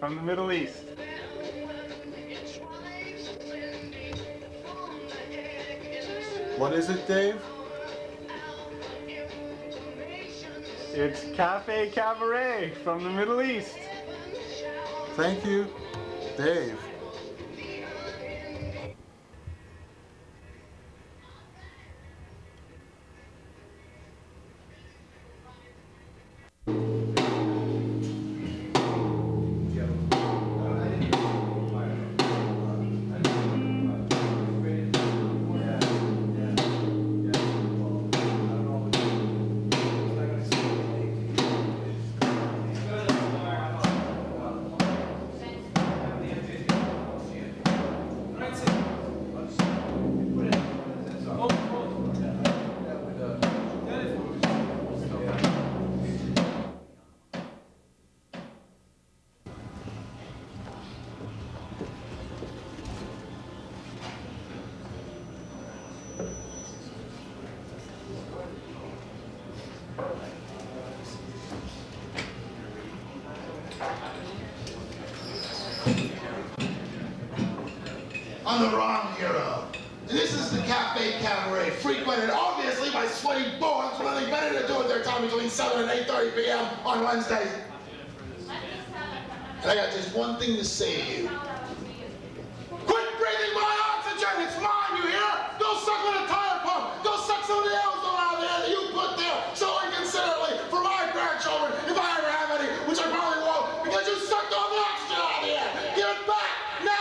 from the Middle East. What is it, Dave? It's Cafe Cabaret from the Middle East. Thank you, Dave. I'm the wrong hero. And this is the Cafe Cabaret, frequented obviously by sweaty boys with nothing better to do with their time between 7 and 8:30 p.m. on Wednesdays. And I got just one thing to say to you. Quit breathing my oxygen! It's mine, you hear? Go suck on a tire pump! Go suck some of the ozone out of the air that you put there so inconsiderately for my grandchildren, if I ever have any, which I probably won't, because you sucked all the oxygen out of the air! Give it back! Now!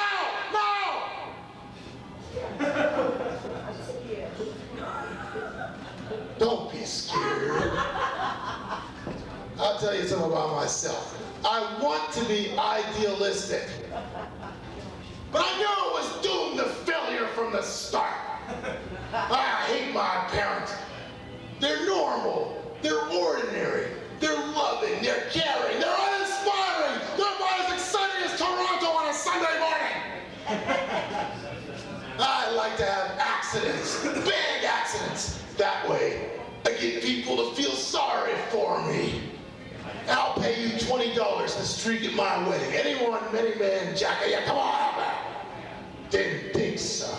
Don't be scared. I'll tell you something about myself. I want to be idealistic. But I knew it was doomed to failure from the start. I hate my parents. They're normal. They're ordinary. They're loving. They're caring. They're uninspiring. They're about as exciting as Toronto on a Sunday morning. I like to have accidents, big accidents. That way, I get people to feel sorry for me. And I'll pay you $20 to streak at my wedding. Anyone, many man, Jack, yeah, come on up there. Didn't think so.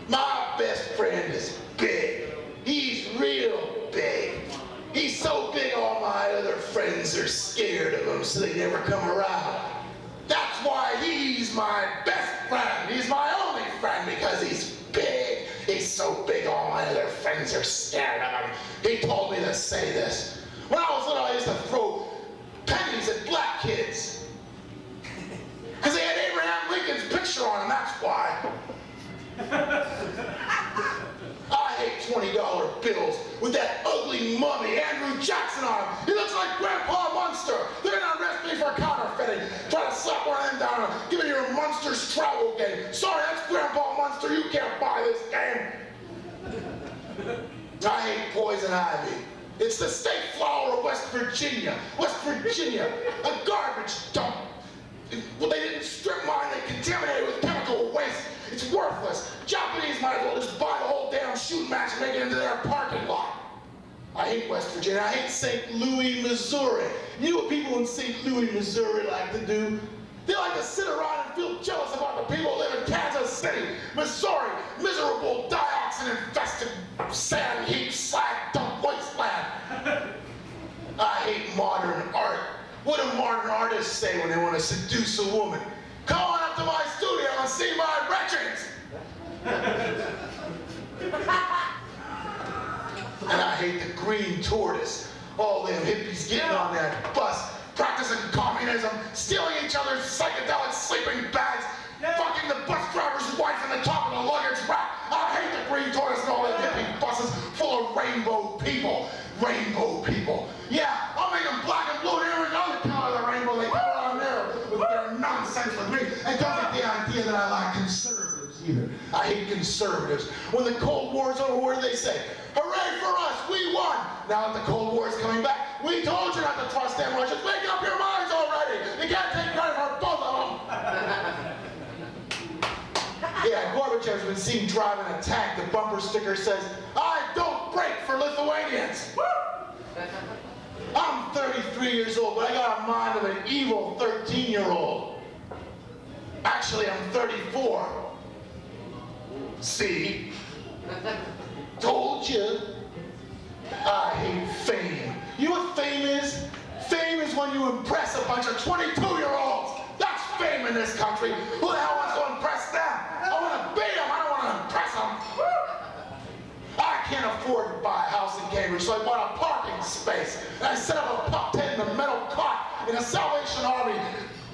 My best friend is big. He's real big. He's so big all my other friends are scared of him, so they never come around. That's why he's my best friend. He's my only friend because he's big. He's so big all my other friends are scared of him. He told me to say this. When I was little, I used to throw pennies at black kids. Because they had Abraham Lincoln's picture on them, that's why. I hate $20 bills with that ugly mummy Andrew Jackson on him. He looks like Grandpa Munster. They're gonna arrest me for counterfeiting. Try to slap one of them down and give me your Munster's travel game. Sorry, that's Grandpa Munster. You can't buy this game. I hate poison ivy. It's the state flower of West Virginia. West Virginia, a garbage dump. Well, they didn't strip mine, they contaminated it with chemical waste. It's worthless. Japanese might as well just buy the whole damn shooting match and make it into their parking lot. I hate West Virginia. I hate St. Louis, Missouri. You know what people in St. Louis, Missouri like to do? They like to sit around and feel jealous about the people who live in Kansas City, Missouri, miserable, dioxin-infested, sand heap, slag dump wasteland. I hate modern art. What do modern artists say when they want to seduce a woman? Come on up to my studio and see my retchings. And I hate the green tortoise. All them hippies getting on that bus, practicing communism, stealing each other's psychedelic sleeping bags, fucking the bus driver's wife in the top of the luggage rack. I hate the green tortoise and all them hippie buses full of rainbow people. Rainbow people. Yeah, I'll make them black and blue and every other color of the rainbow they come around there with their nonsense with me. And don't get the idea that I like conservatives either. I hate conservatives. When the Cold War's over, what do they say? Hooray for us, we won! Now that the Cold War is coming back, we told you not to trust them Russians. Make up your minds already! You can't take credit for both of them! Yeah, Gorbachev's been seen driving a tank. The bumper sticker says, I don't break for Lithuanians! I'm 33 years old, but I got a mind of an evil 13-year-old. Actually, I'm 34. See? Told you. I hate fame. You know what fame is? Fame is when you impress a bunch of 22-year-olds. That's fame in this country. Who the hell wants to impress them? I want to beat them. I don't want to impress them. I can't afford to buy a house in Cambridge, so I bought a parking space. And I set up a pup tent in the metal cot in a Salvation Army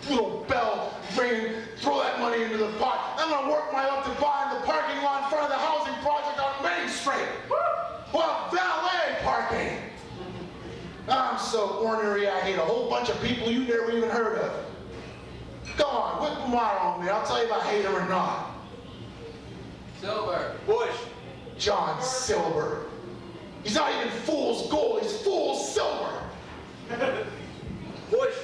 little bell ringing. Throw that money into the pot. I'm going to work my way up to buying the parking lot in front of the housing project on Main Street. Well, valet parking. I'm so ornery, I hate a whole bunch of people you never even heard of. Go on, whip them out on me. I'll tell you if I hate them or not. Silver. Bush. John Silver. He's not even fool's gold, he's fool's silver. Bush.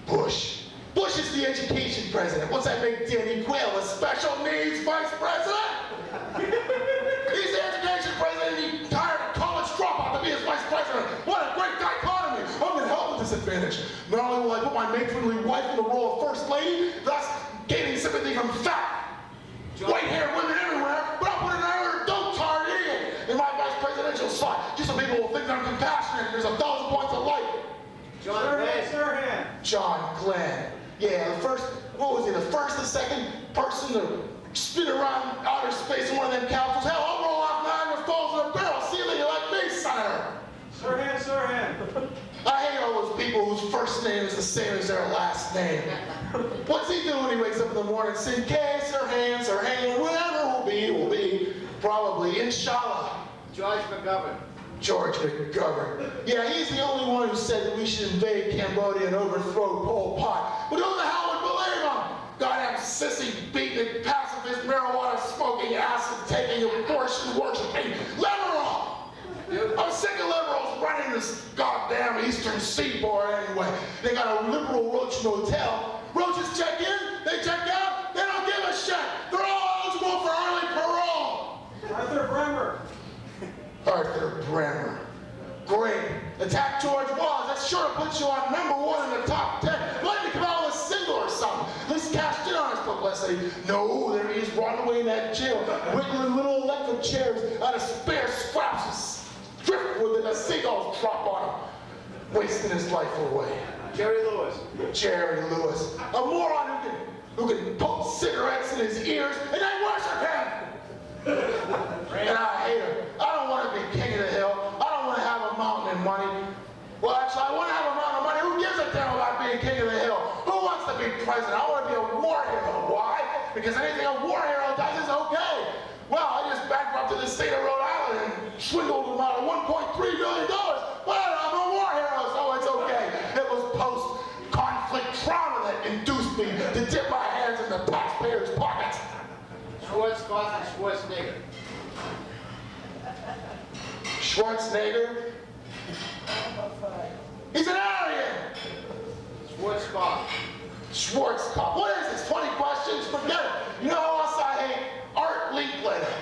Bush. Bush is the education president. What's that make Danny Quayle a special needs vice president? He's the education president and he hired a college dropout to be his vice president. What a great dichotomy. I'm going to help with this advantage. Not only will I put my matronly wife in the role of first lady, thus gaining sympathy from fat, white-haired women everywhere, but I'll put another dope-tard idiot in my vice presidential slot, just so people will think that I'm compassionate and there's 1,000 points of light. John Glenn. John Glenn. Yeah, the first, what was he, the first and second person to spin around outer space in one of them capsules? Hell, I'll roll off Niagara Falls in a barrel. See if you like me, Senator. Sirhan. I hate all those people whose first name is the same as their last name. What's he do when he wakes up in the morning? Sing K, Sirhan, whatever will be. Probably, inshallah. George McGovern. George McGovern. Yeah, he's the only one who said that we should invade Cambodia and overthrow Pol Pot. But who the hell would believe him? Goddamn sissy-beating, pacifist, marijuana-smoking, acid-taking, abortion-worshipping liberal! I'm sick of liberals running this goddamn Eastern Seaboard anyway. They got a liberal roach in a hotel. Roaches check in, they check out, they don't give a shit. They're all eligible for early parole. Arthur Bremer. Arthur Bremer. Great. Attack George Wallace. That's sure to put you on #1 in the top 10. Let me come out with a single or something. At least cashed in on his publicity. No, there he is, run away in that jail, wiggling little electric chairs out of spare scraps of driftwood that the seagulls drop on him. Wasting his life away. Jerry Lewis. Jerry Lewis. A moron who can poke cigarettes in his ears and then worship him. And I hate him. I don't want to be king of the hill. I don't want to have a mountain of money. Well, actually, I want to have a mountain of money. Who gives a damn about being king of the hill? Who wants to be president? I want to be a war hero. Why? Because anything a war hero does is okay. Well, I just bankrupted the state of Rhode Island and swindled them out of $1.3 billion. But I'm a war hero, so it's okay. It was post-conflict trauma that induced me to dip my hands in the taxpayers' pockets. Schwarzenegger. Schwarzenegger? He's an alien! Schwarzkopf. What is this, 20 questions? Forget it. You know who else I hate? Art Linkletter.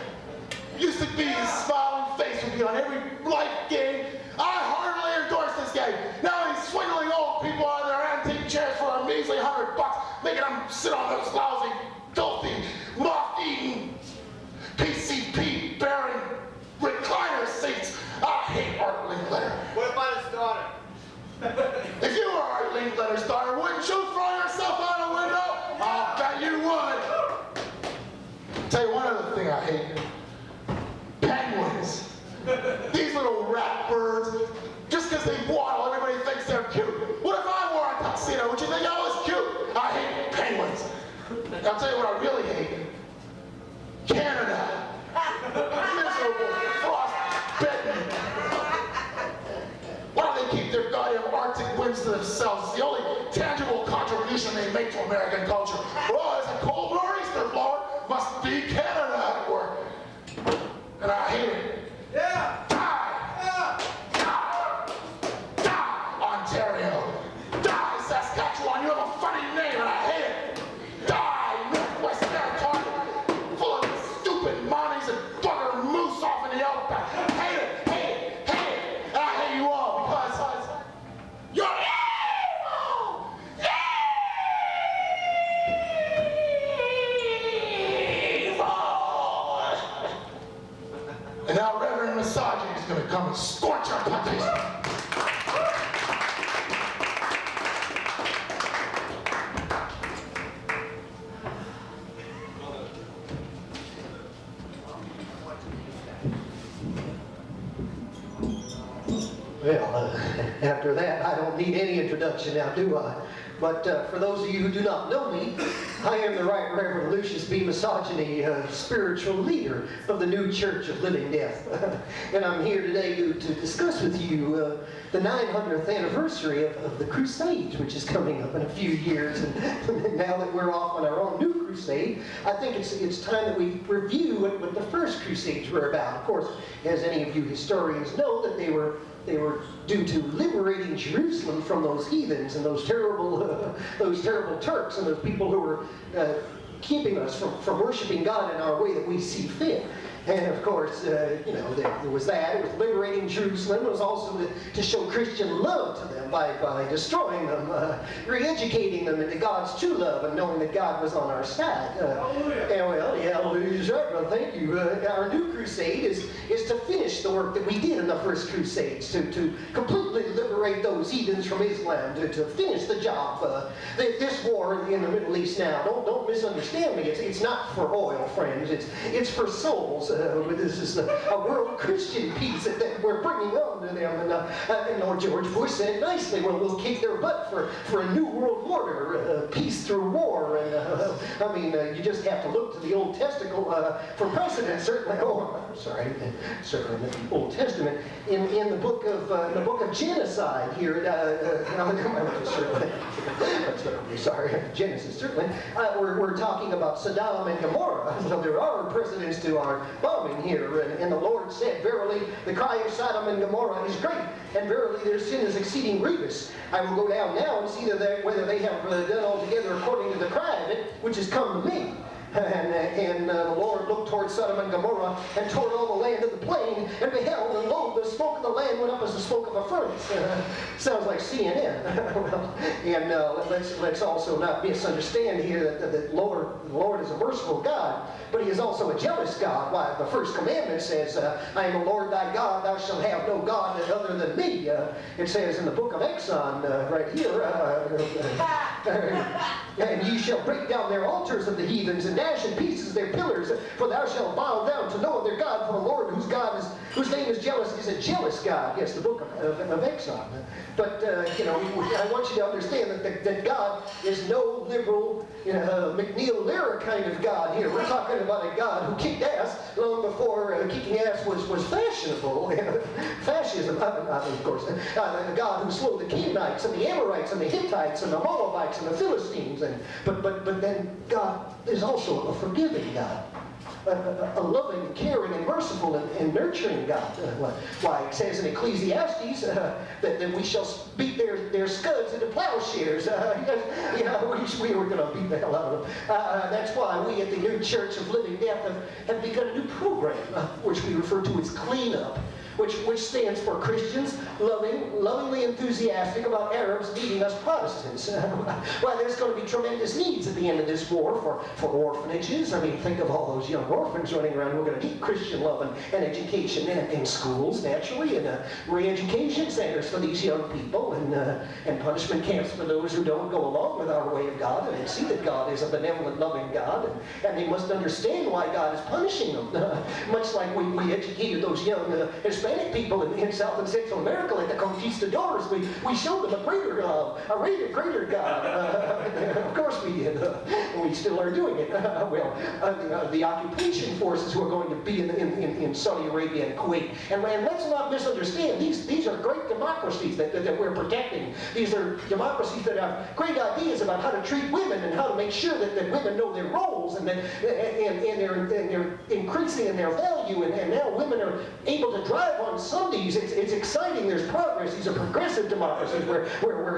Used to be his smiling face would be on every life game. I heartily endorse this guy. Now he's swindling old people out of their antique chairs for a measly $100, making them sit on those lousy, filthy, moth-eaten, PCP bearing recliner seats. I hate Art Linkletter. What about his daughter? If you were Art Linkletter's daughter, wouldn't you throw yourself out a window? I'll bet you would. Tell you one other thing I hate. Penguins. These little rat birds, just because they waddle, everybody thinks they're cute. What if I wore a tuxedo? Would you think I was cute? I hate penguins. I'll tell you what I really hate. Canada. Miserable, frost-bitten. Why do they keep their goddamn Arctic winds to themselves? It's the only tangible contribution they make to American culture. Oh, it's a cold nor'easter blowing. Must be Canada at work. And I hate it. Yeah. Die! Die! Die, Ontario! Die, Saskatchewan! You have a funny name and I hate it! Die, Northwest Territory! Full of stupid Mounties and bugger moose off in the outback! Hate it! Hate it! Hate it! And I hate you all because After that, I don't need any introduction now, do I? But for those of you who do not know me, I am the Right Reverend Lucius B. Misogyny, spiritual leader of the New Church of Living Death. And I'm here today to discuss with you the 900th anniversary of the Crusades, which is coming up in a few years. And now that we're off on our own new crusade, I think it's time that we review what the first Crusades were about. Of course, as any of you historians know, that they were due to liberating Jerusalem from those heathens and those terrible Turks and those people who were keeping us from worshiping God in our way that we see fit. And of course, there was that. It was liberating Jerusalem. It was also to show Christian love to them by destroying them, re-educating them into God's true love and knowing that God was on our side. Hallelujah. Thank you. Our new crusade is to finish the work that we did in the first crusades, to completely liberate those heathens from Islam, to finish the job. This war in the Middle East now, don't misunderstand me. It's not for oil, friends. It's for souls. This is a world Christian peace that we're bringing on to them. And Lord George Bush said nicely, well, we'll kick their butt for a new world order, peace through war. And you just have to look to the Old Testament for precedent, certainly. Oh, I'm sorry, certainly in the Old Testament, in the book of genocide here. Sorry, Genesis certainly. We're talking about Sodom and Gomorrah. So there are precedents to our bombing here, and the Lord said, verily, the cry of Sodom and Gomorrah is great, and verily their sin is exceeding grievous. I will go down now and see whether they have done altogether according to the cry of it, which has come to me. And the Lord looked toward Sodom and Gomorrah and toward all the land of the plain, and beheld, and lo, the smoke of the land went up as the smoke of a furnace. Sounds like CNN. Let's also not misunderstand here that the Lord is a merciful God, but He is also a jealous God. Why? The first commandment says, I am the Lord thy God, thou shalt have no God other than me. It says in the book of Exon, right here, and ye shall break down their altars of the heathens, and dash in pieces their pillars, for thou shalt bow down to no other God, for the Lord whose name is jealous is a jealous God. Yes, the book of Exon. But I want you to understand that God is no liberal, McNeil Lehrer kind of God here. We're talking about a God who kicked ass long before kicking ass was fashionable. Fascism, of course. A God who slowed the Canaanites and the Amorites and the Hittites and the Moabites and the Philistines. But then God is also a forgiving God. A loving, caring, and merciful and nurturing God. Why, it says in Ecclesiastes that we shall beat their scuds into plowshares. We were going to beat the hell out of them. That's why we at the New Church of Living Death have begun a new program, which we refer to as Clean Up. Which stands for Christians lovingly enthusiastic about Arabs beating us Protestants. Well, there's going to be tremendous needs at the end of this war for orphanages. I mean, think of all those young orphans running around who are going to need Christian love and education in schools, naturally, and re-education centers for these young people, and punishment camps for those who don't go along with our way of God and see that God is a benevolent, loving God, and they must understand why God is punishing them. Much like we educated those young Hispanic people in South and Central America like the conquistadors. We showed them a greater God. Of course we did. We still are doing it. The occupation forces who are going to be in Saudi Arabia and Kuwait. And let's not misunderstand, these are great democracies that we're protecting. These are democracies that have great ideas about how to treat women and how to make sure that women know their roles and they're increasing in their value, and now women are able to drive on Sundays. It's exciting. There's progress. These are progressive democracies where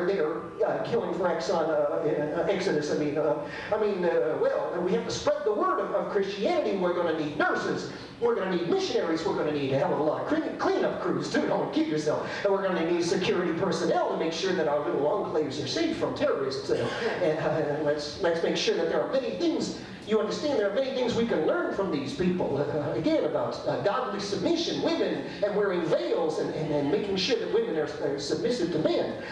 they are killing for Exodus. We have to spread the word of Christianity. We're going to need nurses. We're going to need missionaries. We're going to need a hell of a lot of cleanup crews too. Don't kid yourself. And we're going to need security personnel to make sure that our little enclaves are safe from terrorists. And let's make sure that there are many things You understand there are many things we can learn from these people. Again, about godly submission, women, and wearing veils, and making sure that women are submissive to men.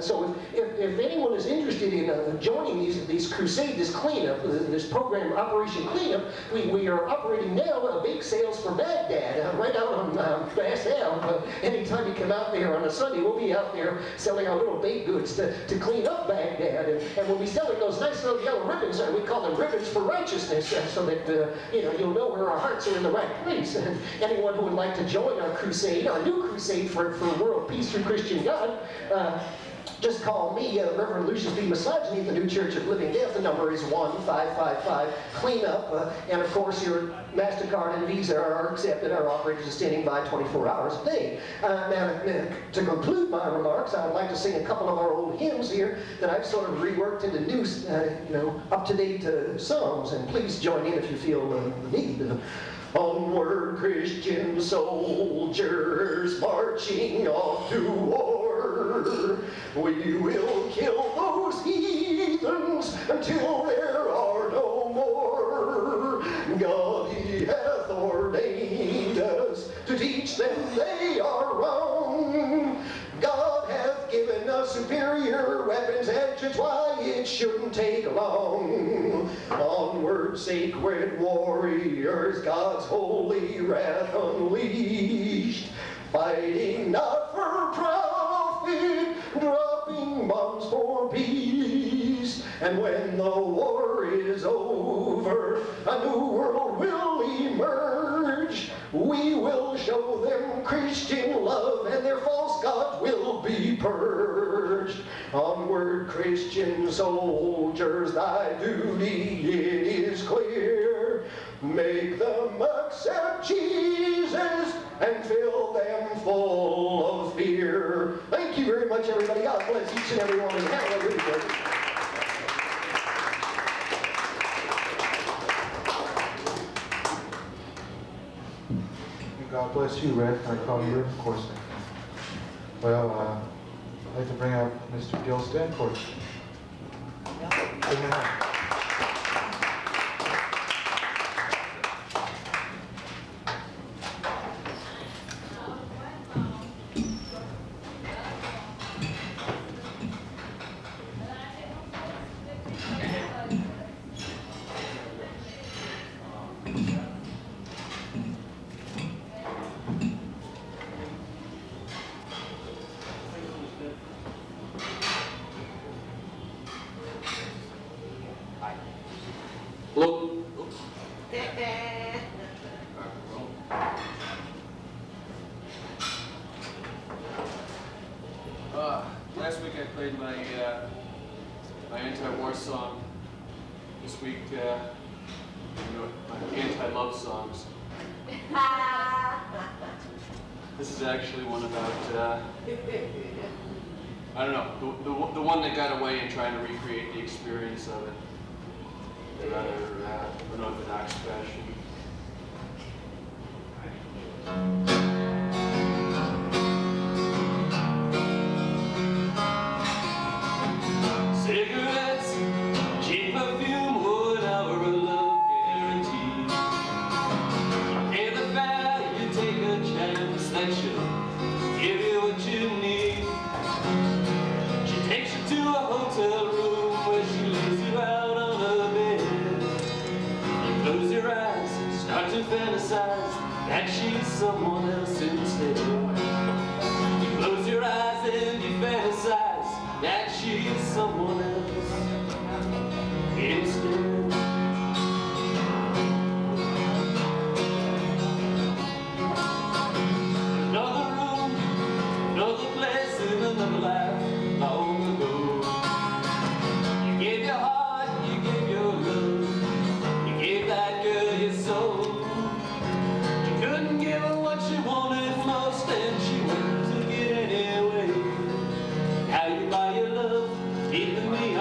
So if anyone is interested in joining these crusades, this cleanup, this program, Operation Cleanup, we are operating now bake sales for Baghdad, right out on Bass Ave. Anytime you come out there on a Sunday, we'll be out there selling our little baked goods to clean up Baghdad. And we'll be selling those nice little yellow ribbons, we call them ribbons for righteousness, so that you'll know where our hearts are in the right place. And anyone who would like to join our crusade, our new crusade for world peace through Christian God, just call me, Reverend Lucius B. Misogyny of the New Church of Living Death. The number is 1-555-CLEAN-UP. And of course, your MasterCard and Visa are accepted. Our operators are standing by 24 hours a day. Now, to conclude my remarks, I would like to sing a couple of our old hymns here that I've sort of reworked into new, up-to-date songs. And please join in if you feel the need. Onward, Christian soldiers, marching off to war. We will kill those heathens until there are no more. God, He hath ordained us to teach them they are wrong. God hath given us superior weapons, and that's why it shouldn't take long. Onward, sacred warriors, God's holy wrath unleashed, fighting not for profit, dropping bombs for peace. And when the war is over, a new world will emerge. We will show them Christian love, and their false gods will be purged. Onward, Christian soldiers, thy duty it is clear. Make them accept Jesus and fill them full of fear. Thank you very much, everybody. God bless each and every one of you. Hallelujah. God bless you, Red. I call you Red, of course. Well, I'd like to bring out Mr. Gil Stancourt. Bring him out. Last week I played my anti-war song. This week, my anti-love songs. This is actually one about, I don't know, the one that got away and trying to recreate the experience of it. In a rather unorthodox fashion. Cigarettes, cheap perfume, 1 hour of love guaranteed. In the fire, you take a chance that she'll give you what you need. She takes you to a hotel room where she lays you out on a bed. You close your eyes, start to fantasize that she's someone else instead. You close your eyes and you fantasize that she's someone else instead. Another room, another place in another life long ago. You gave your heart, you gave your love, you gave that girl your soul. You couldn't give her what she wanted most, and she went to get anyway. How you buy your love, keeping me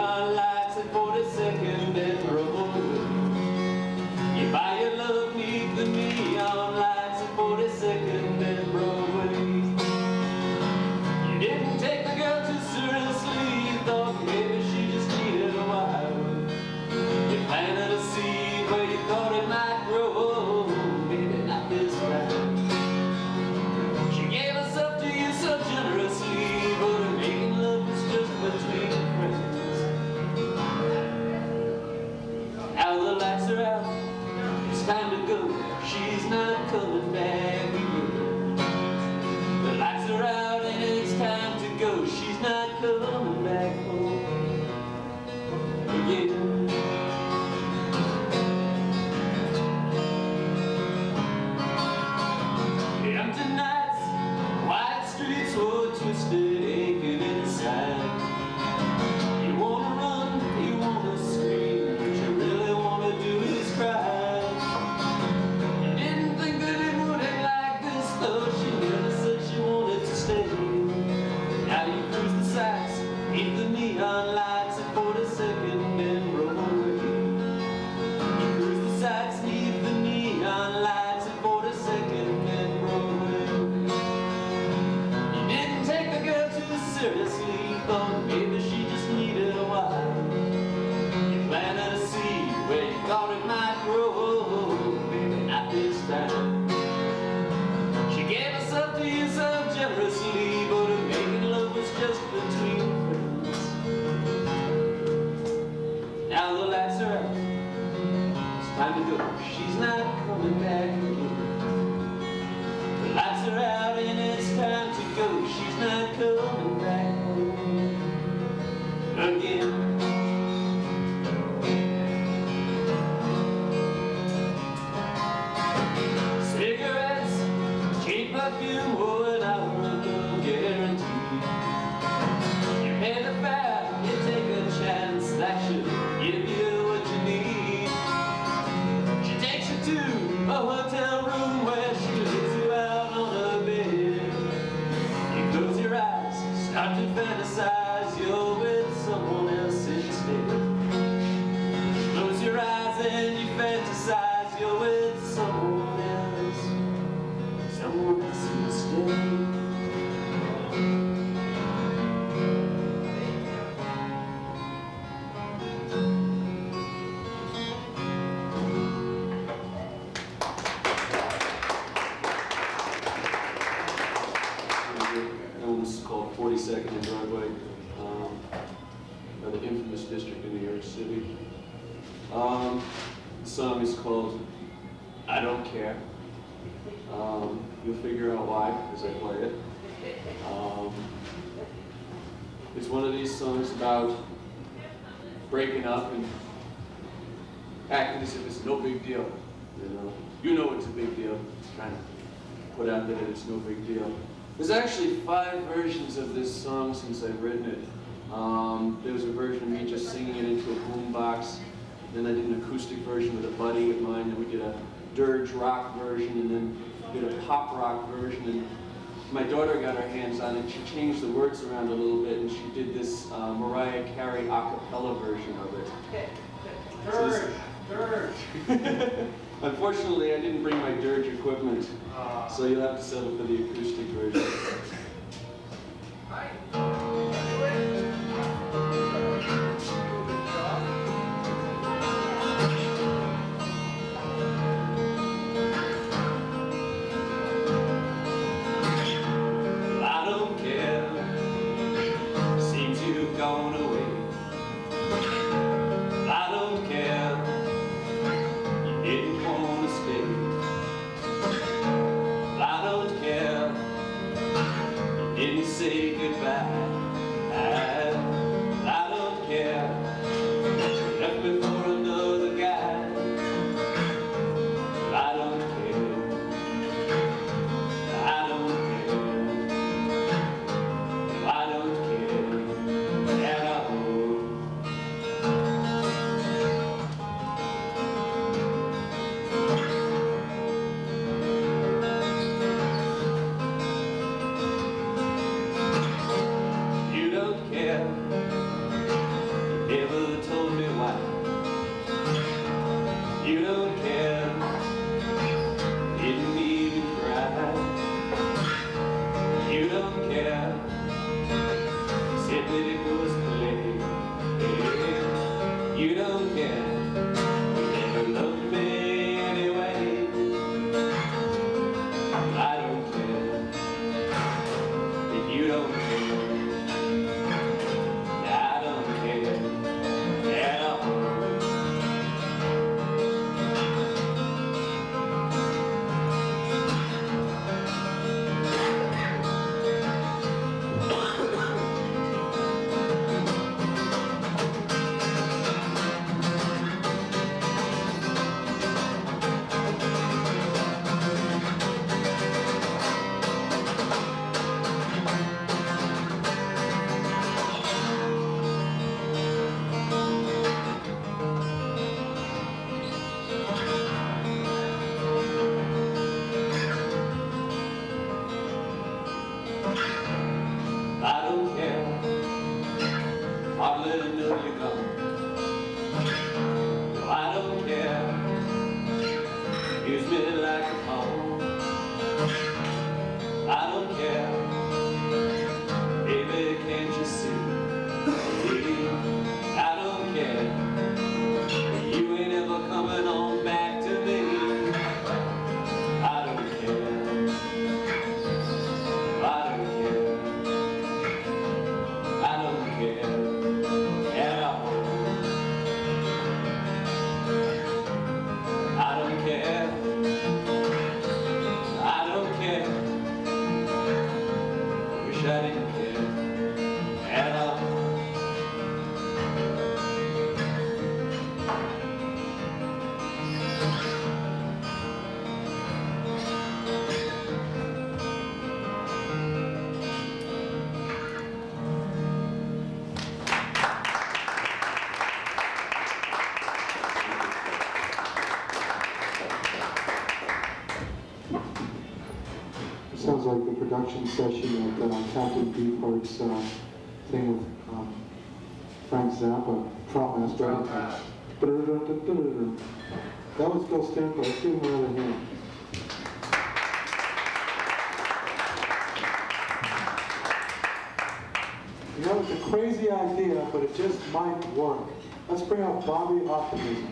again. Empty nights, quiet streets, so twisted, aching inside. You wanna run, you wanna scream, what you really wanna do is cry. You didn't think that it would end like this, though. She never said she wanted to stay. Now you cruise the sights, beneath the neon lights at 42nd and Broadway. You cruise the sights, beneath the neon lights at 42nd and Broadway. You didn't take the girl too seriously, thought maybe she just needed a while. You planted a seed where you thought it might grow, maybe not this time. She gave herself to you so generously, but her making love was just between friends. Now the lights are out, it's time to go, she's not coming back again. The lights are out and it's time to go, she's not coming back home again. Cigarettes, cheap perfume, oh, an hour guarantee. You pay the fare, you take a chance that she'll give you what you need. She takes you to a hotel room where she lays you out on a bed. You close your eyes, start to fantasize, you're with someone else instead. Close your eyes and you fantasize, you're with someone else. Someone else instead. That one's called 42nd and Broadway, by the infamous district in New York City. The song is called I Don't Care. You'll figure out why as I play it. It's one of these songs about breaking up and acting as if it's no big deal. You know it's a big deal. Trying to put out that it's no big deal. There's actually 5 versions of this song since I've written it. There was a version of me just singing it into a boombox. Then I did an acoustic version with a buddy of mine. Then we did a dirge rock version, and then did a pop rock version. And my daughter got her hands on it. She changed the words around a little bit, and she did this Mariah Carey a cappella version of it. Dirge. Unfortunately, I didn't bring my dirge equipment, so you'll have to settle for the acoustic version. I don't care, seems you've gone away. I don't care, you didn't want to stay. I don't care, you didn't say goodbye. treats me like a pawn. I don't care, baby, can't you see? Baby, I don't care, you ain't ever coming on back to me. I don't care, I don't care, I don't care at all. I don't care, I don't care, wish I didn't care at all. It sounds like the production session at Captain Beefheart's thing with Frank Zappa, Trot Master. That was Bill Stancourt. Let's give him another hand. You know, it's a crazy idea, but it just might work. Let's bring out Bobby Optimism.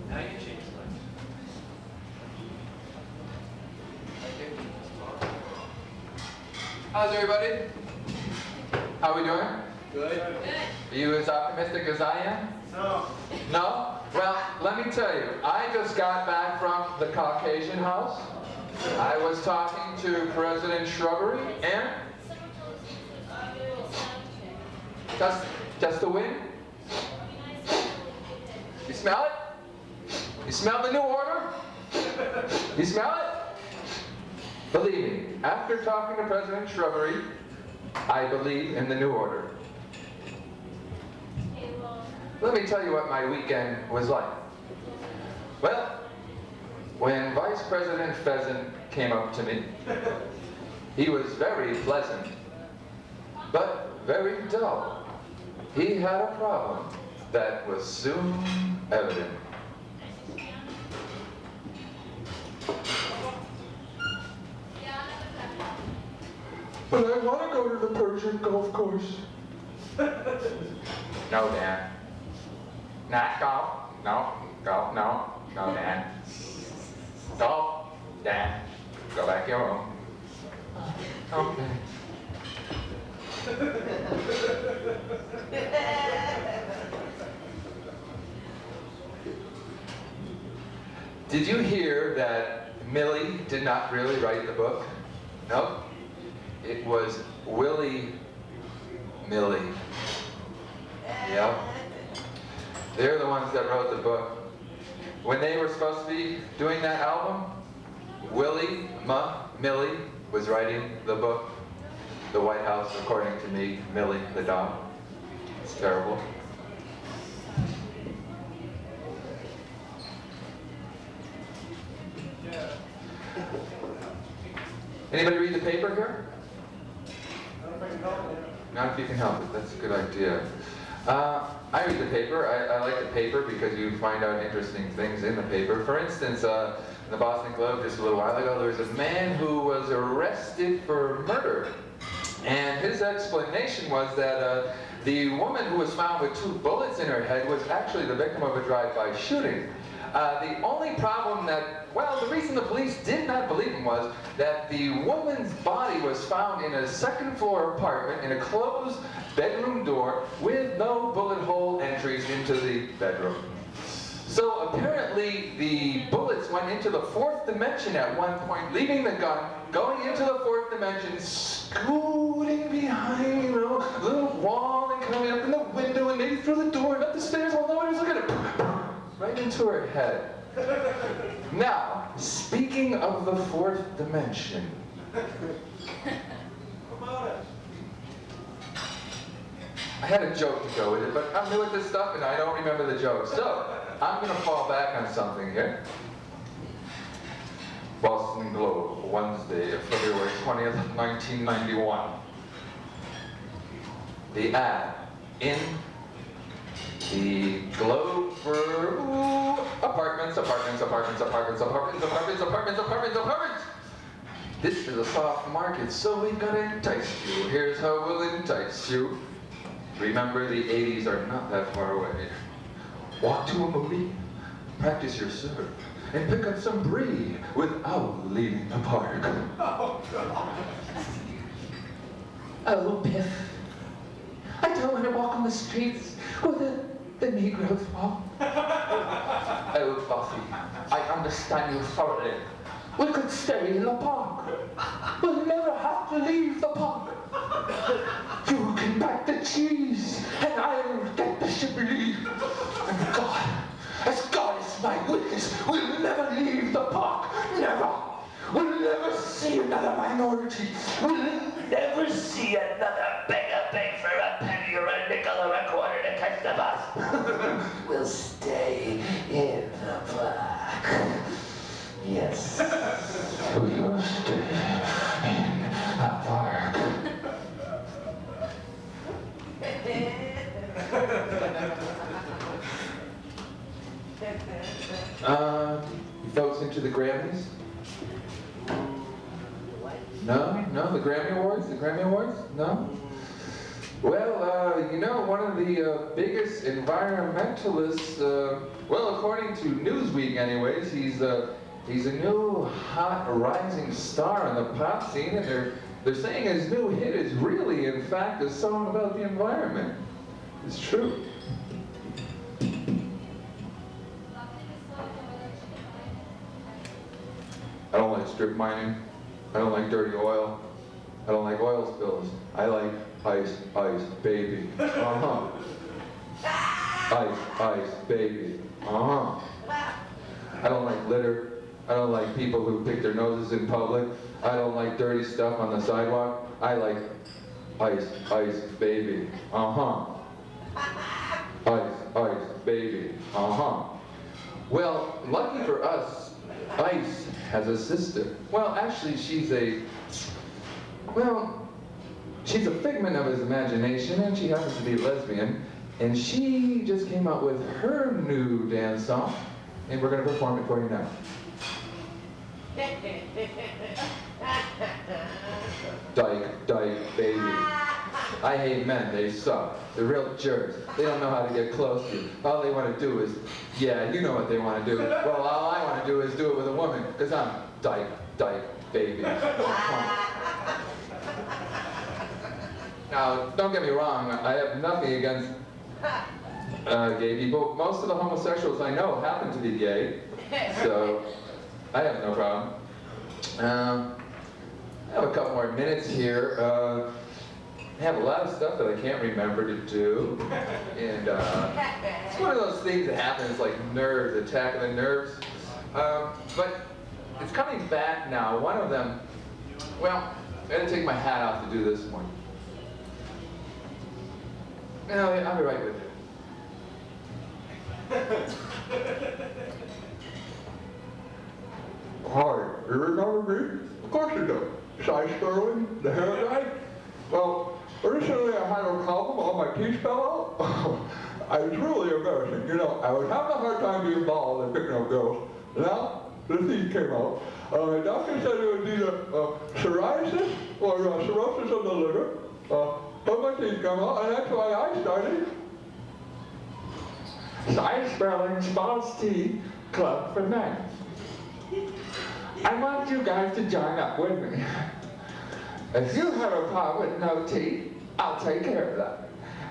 Now you can change the lights. How's everybody? How we doing? Good. Are you as optimistic as I am? No. No? Well, let me tell you, I just got back from the Caucasian House. I was talking to President Shrubbery and just the wind. You smell it? You smell the new order? You smell it? Believe me, after talking to President Shrubbery, I believe in the new order. Let me tell you what my weekend was like. Well, when Vice President Pheasant came up to me, he was very pleasant, but very dull. He had a problem that was soon evident. But I want to go to the Persian golf course. No, Dan. Not golf. No, golf, no. No, Dan. Golf, Dan. Go back to your room. Okay. Did you hear that Millie did not really write the book? Nope. It was Willie Millie. Yep. They're the ones that wrote the book. When they were supposed to be doing that album, Willie Millie was writing the book. The White House, according to me, Millie the dog. It's terrible. Anybody read the paper here? Not if you can help it. That's a good idea. I read the paper. I like the paper because you find out interesting things in the paper. For instance, in the Boston Globe just a little while ago, there was a man who was arrested for murder. And his explanation was that the woman who was found with 2 bullets in her head was actually the victim of a drive-by shooting. The only problem that, well, the reason the police did not believe him was that the woman's body was found in a 2nd floor apartment in a closed bedroom door with no bullet hole entries into the bedroom. So apparently the bullets went into the 4th dimension at one point, leaving the gun, going into the 4th dimension, scooting behind, you know, the little wall and coming up in the window and maybe through the door and up the stairs while nobody was looking at her. Right into her head. Now, speaking of the 4th dimension. I had a joke to go with it, but I'm new at this stuff and I don't remember the joke. So, I'm going to fall back on something here. Boston Globe, Wednesday, February 20th, 1991. the ad in the Globe for apartments. This is a soft market, so we've got to entice you. Here's how we'll entice you. Remember, the 80s are not that far away. Walk to a movie, practice your serve, and pick up some brie without leaving the park. Oh, Biff, I don't want to walk on the streets where the Negroes walk. Oh, Buffy, I understand you thoroughly. We could stay in the park. We'll never have to leave the park. You can pack the cheese, and I'll get the Chablis. And God, as God is my witness, we'll never leave the park. Never. We'll never see another minority. We'll never see another beggar beg for a penny or a nickel or a quarter to catch the bus. We'll stay in the park. Yes. We'll stay in the park. You folks into the Grammys? No? No? The Grammy Awards? The Grammy Awards? No? Well, you know, one of the biggest environmentalists, well, according to Newsweek anyways, he's a new hot rising star on the pop scene, and they're saying his new hit is really, in fact, a song about the environment. It's true. I don't like strip mining. I don't like dirty oil. I don't like oil spills. I like ice, ice, baby. Uh-huh. Ice, ice, baby. Uh-huh. I don't like litter. I don't like people who pick their noses in public. I don't like dirty stuff on the sidewalk. I like ice, ice, baby. Uh-huh. Ice, ice, baby. Uh-huh. Well, lucky for us, Ice has a sister. Well, actually, she's a figment of his imagination, and she happens to be lesbian. And she just came out with her new dance song, and we're going to perform it for you now. Dyke, dyke, baby. I hate men, they suck. They're real jerks. They don't know how to get close to you. All they want to do is, yeah, you know what they want to do. Well, all I want to do is do it with a woman, because I'm dyke, dyke, baby. Now, don't get me wrong, I have nothing against gay people. Most of the homosexuals I know happen to be gay, so I have no problem. I have a couple more minutes here. I have a lot of stuff that I can't remember to do, and it's one of those things that happens, like nerves, attack of the nerves. But it's coming back now. One of them, well, I gotta take my hat off to do this one. No, I'll be right with you. Hi, you remember me? Of course you do. Cy Sterling, the hair guy? Well, recently I had a problem, all my teeth fell out. I was really embarrassing. You know, I was having a hard time being bald and picking up girls. Now, the teeth came out. The doctor said it was either psoriasis or cirrhosis of the liver. But my teeth come out, and that's why I started Cy Sterling's False Tea Club for Men. I want you guys to join up with me. If you have a problem with no teeth, I'll take care of that.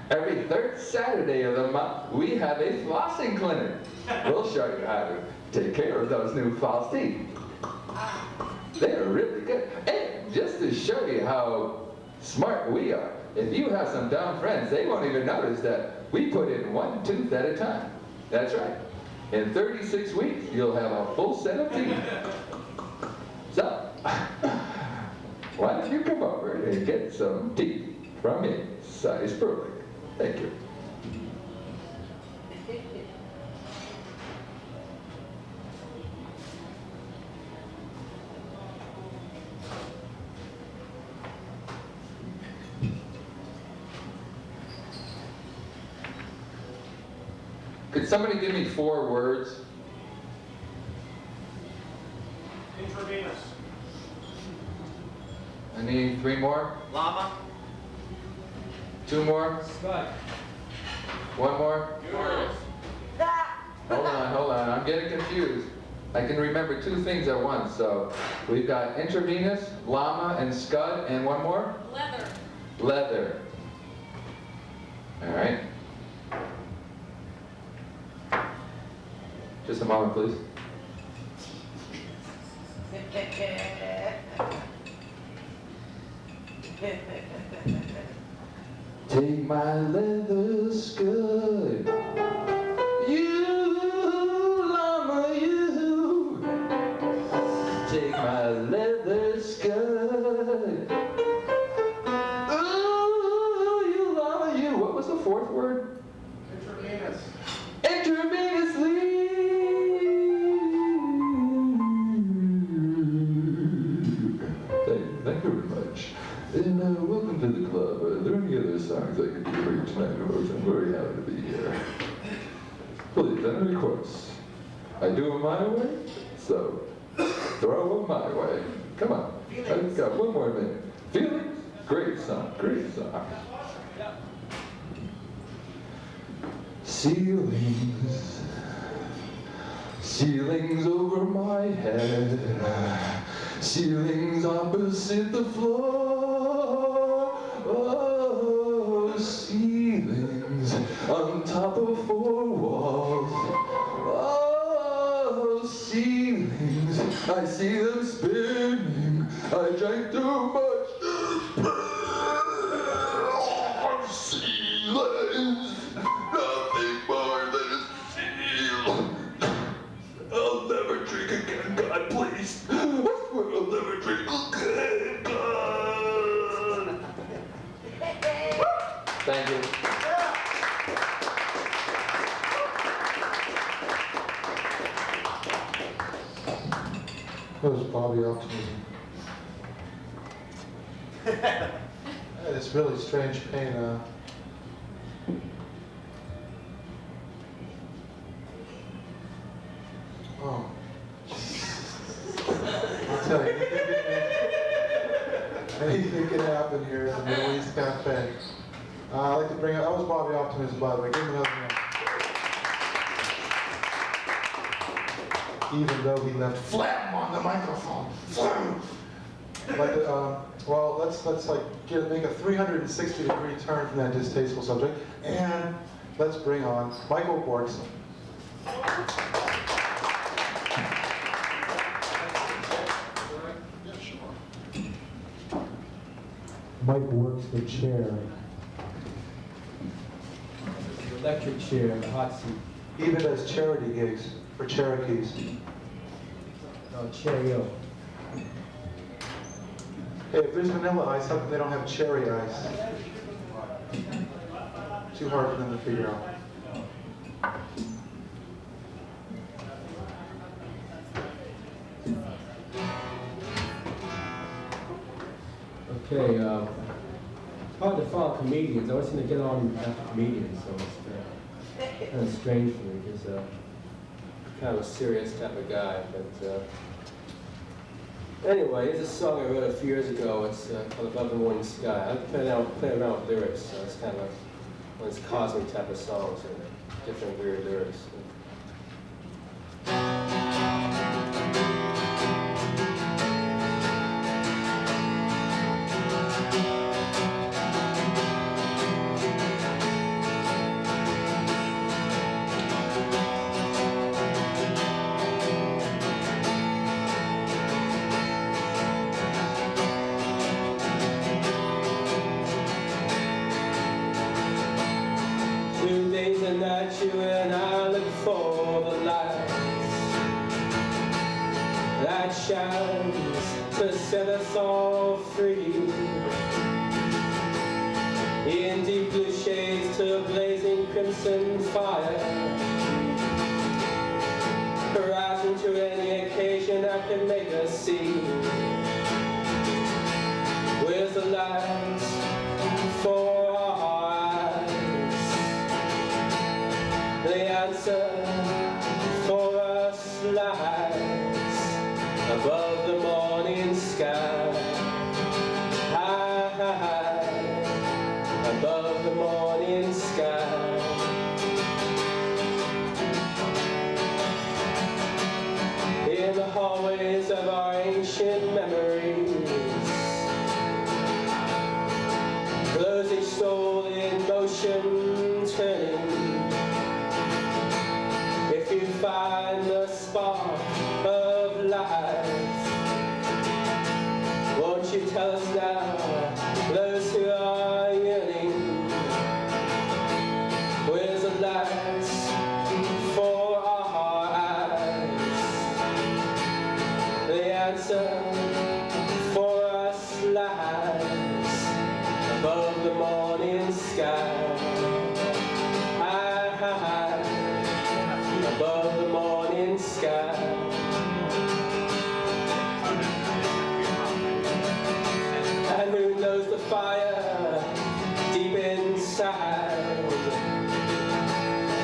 Every third Saturday of the month, we have a flossing clinic. We'll show you how to take care of those new false teeth. They're really good. And just to show you how smart we are, if you have some dumb friends, they won't even notice that we put in one tooth at a time. That's right. In 36 weeks, you'll have a full set of teeth. So, why don't you come over and get some teeth from me, Cy Sterling. Thank you. Could somebody give me 4 words? Intravenous. I need 3 more. Llama. 2 more. Scud. 1 more. Uterus. Hold on. I'm getting confused. I can remember 2 things at once. So we've got intravenous, llama, and scud, and 1 more. Leather. Leather. All right. Just a moment, please. Take my leather scud, you llama, you. Take my leather scud, ooh, you llama, you. What was the 4th word? Intravenous. Intravenously. Thank you very much. And welcome to the club. Are there any other songs I could do for you tonight, folks? I'm very happy to be here. Please, any requests? I do them my way, so throw them my way. Come on. I've got 1 more minute. Feelings? Great song, great song. Ceilings, ceilings over my head, ceilings opposite the floor, oh, ceilings on top of 4 walls, oh, ceilings, I see them spinning, I drank too much, ceilings. Nothing more than a seal. I'll never drink again, God, please. I swear I'll never drink again, God. Thank you. That was Bobby Optimism. It's really strange pain. Oh. I'll tell you, anything can happen here in the Middle East Cafe. I'd like to bring up, that was Bobby Optimism, by the way. Give him another hand. Even though he left phlegm on the microphone. Phlegm! Like, well, let's like make a 360-degree turn from that distasteful subject, and let's bring on Michael Borkson. Mike works the chair. The electric chair, the hot seat. He even does charity gigs for Cherokees. No, Cheerio. Hey, if there's vanilla ice, how come they don't have cherry ice? Too hard for them to figure out. Okay, it's hard to follow comedians. I always seem to get on after comedians, so it's kind of strange for me because I'm kind of a serious type of guy. But anyway, here's a song I wrote a few years ago. It's called Above the Morning Sky. I play around with lyrics, so it's kind of one of those cosmic type of songs and different weird lyrics. You and I look for the light that shines to set us all free, in deep blue shades to blazing crimson fire, rising to any occasion that can make us see. Where's the light for our eyes? The answer answer for us lies above the morning sky. High, high, high, above the morning sky. In the hallways of our ancient memories, glows a soul in motion turning. If you find the spark of life, won't you tell us now, those who are yearning, where's the lights for our eyes? The answer for us lies above the morning sky. High, high, high, above the morning sky. And who knows the fire deep inside?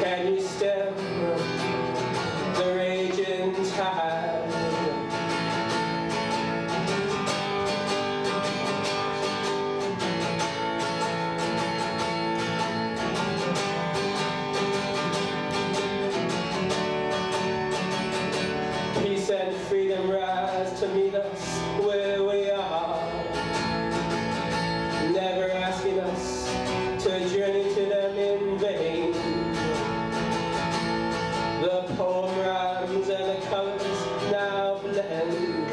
Can you stem the raging tide? Peace and freedom rise to meet us where we are, never asking us to journey to them in vain. The poem rhymes and the colors now blend.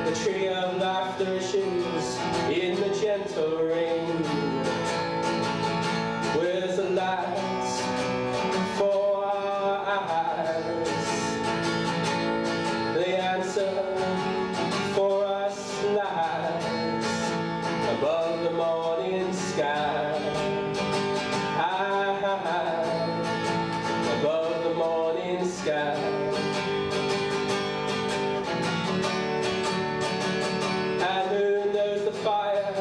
The tree of life flourishes in the gentle rain. Where's the lights for our eyes? The answer for us lies above the morning sky. High, high, high, above the morning sky. And who knows the fire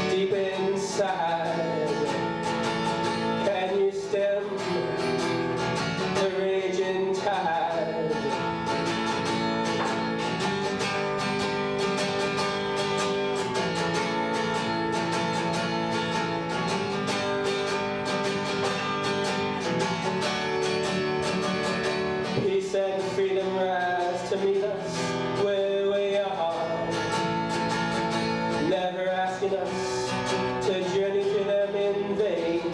deep inside? Can you stem the raging tide? Peace and freedom rise to meet us where we are, never asking us to journey to them in vain.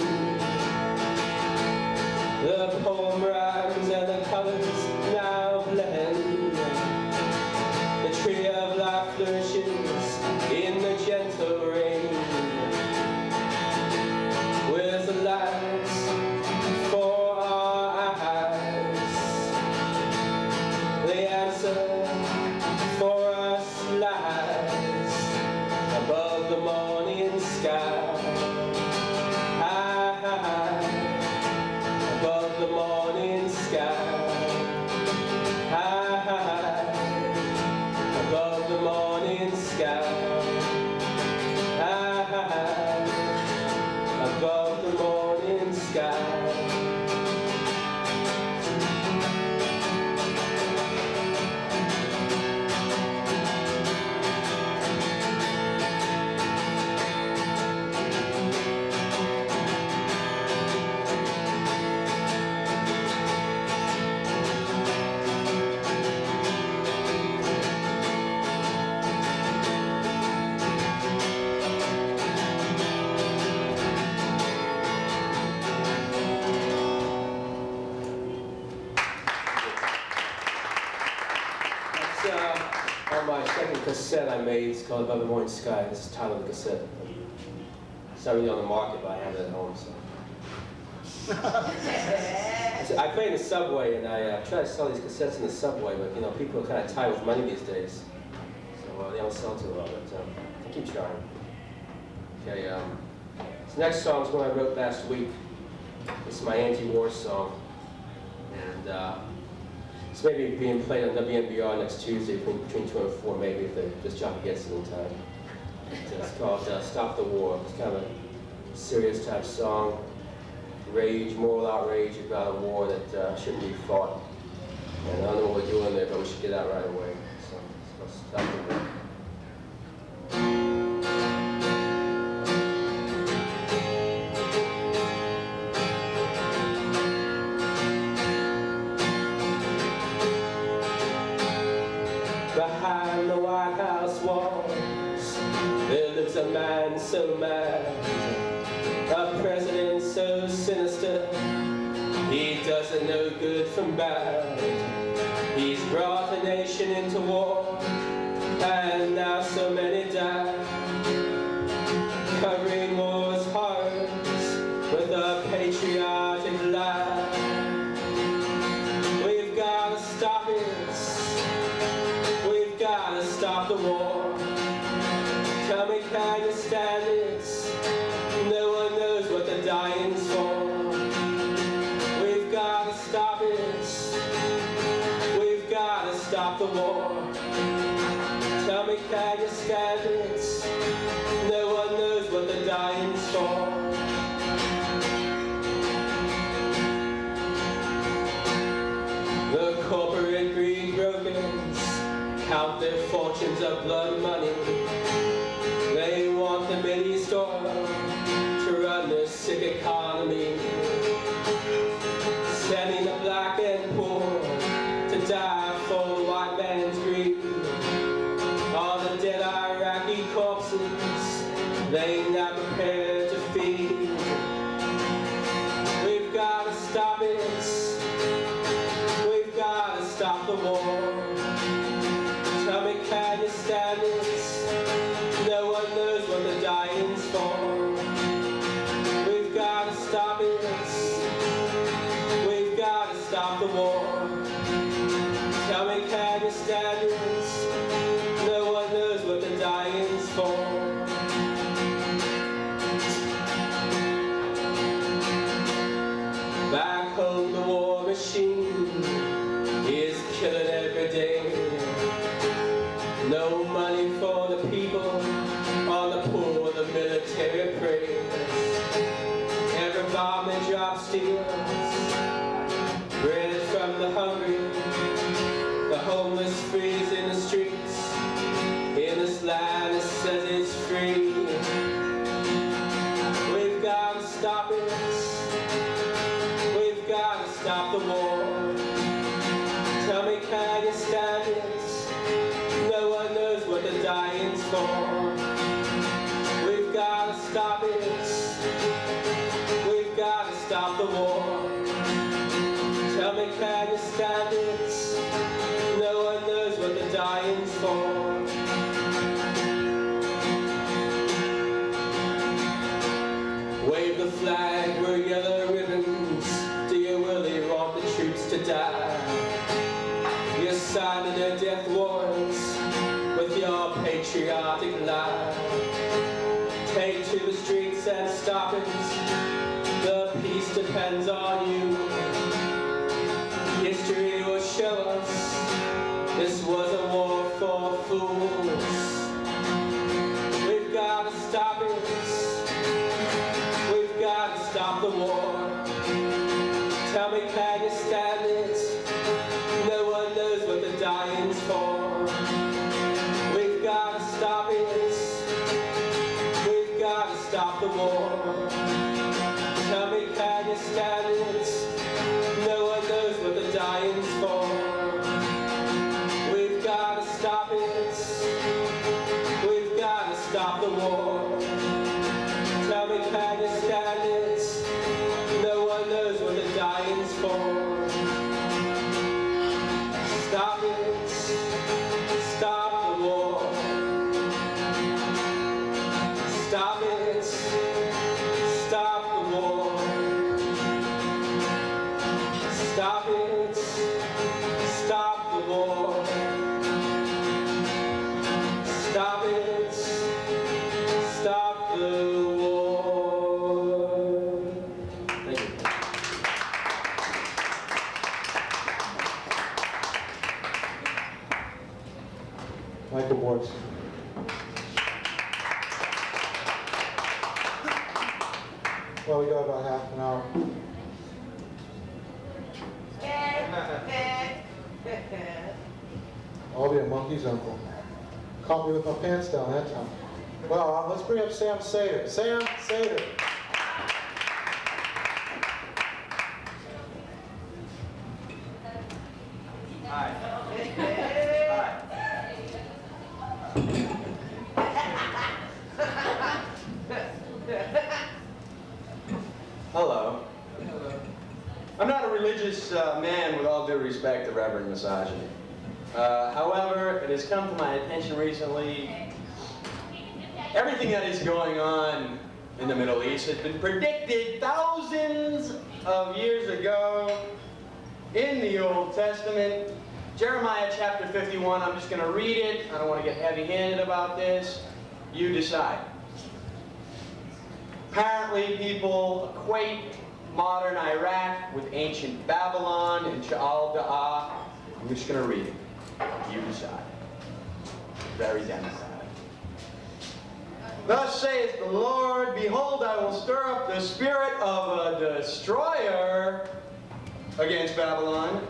The poem rhymes and the colors now blend. The tree of life flourishes in the gentle rain. Where's the lights for our eyes? The answer for us lies above the morning sky. High, high, high, above the morning sky. High, high, high, above the morning sky. High, high, high, above the morning sky. On my second cassette I made, it's called Above the Morning Sky. This is the title of the cassette. It's not really on the market, but I have it at home. So. I play in the subway, and I try to sell these cassettes in the subway, but you know, people are kind of tight with money these days, so they don't sell too well. But I keep trying. Okay, this next song is one I wrote last week. This is my anti-war song, and it's maybe being played on WNBR next Tuesday between 2 and 4, maybe, if the disc jockey gets it in time. It's called Stop the War. It's kind of a serious type song. rage, moral outrage about a war that shouldn't be fought. And I don't know what we're doing there, but we should get out right away. So let's stop the war. Behind the White House walls, there lives a man so mad, a president so sinister, he doesn't know good from bad. He's brought the nation into war, and now so many die, covering war's horrors with a patriotic lie. We've got to stop it. We've got to stop the war. Tell me, can you stand it? No one knows what the dying's for. We've got to stop it. We've got to stop the war. Tell me, can you stand it? No one knows what the dying's for. The corporate greed brokers count their fortunes of blood money. They want the Middle East oil to run their sick economy, sending the black and poor to die for the white man's greed. All the dead Iraqi corpses they not prepared to feed. We've got to stop it. We've got to stop the war. Tell me, can you stand it? No one knows what the dying's for. We've got to stop it. We've got to stop the war. Tell me, can you stand it? No one knows what the dying's for. Back home, the war machine is killing every day. No money for the people, on the poor the military praise. Every bomb they drop steals bread from the hungry. The homeless freeze in the streets. In this land it says it's free. We've got to stop it. We've got to stop the war. Tell me, can you stand it? No one knows what the dying's for. We've got to stop it. We've got to stop the war. Tell me, can you stand it? No one knows what the dying's for. Wave the flag, wear yellow ribbons. Do you really want the troops to die? You signed their death warrants with your patriotic lie. Take to the streets and stop it. The peace depends on you. History will show us this was a war for fools. We've got to stop it. We've got to stop the war. Tell me, can you stand it? No one knows what the dying's for. We've got to stop it. We've got to stop the war. Tell me, can you stand it? No one knows what the dying's for. We've got to stop it. We've got to stop the war. Tell me, can you stand it? No one knows what the dying's for. Stop it. Stop the war. Stop it. Stop the war. Stop it. Stop the war. Stop it. Stop the war. Thank you. Michael Borkson. Well, we got about half an hour. I'll be a monkey's uncle. Caught me with my pants down that time. Well, let's bring up Sam Seder. Sam Seder. Hi. Hello. I'm not a religious man, with all due respect to Reverend Misogyny. However, it has come to my attention recently, everything that is going on in the Middle East has been predicted thousands of years ago in the Old Testament. Jeremiah chapter 51, I'm just going to read it. I don't want to get heavy-handed about this. You decide. Apparently, people equate modern Iraq with ancient Babylon and Chaldea. I'm just going to read it. You decide. Very democratic. Thus saith the Lord, behold, I will stir up the spirit of a destroyer against Babylon,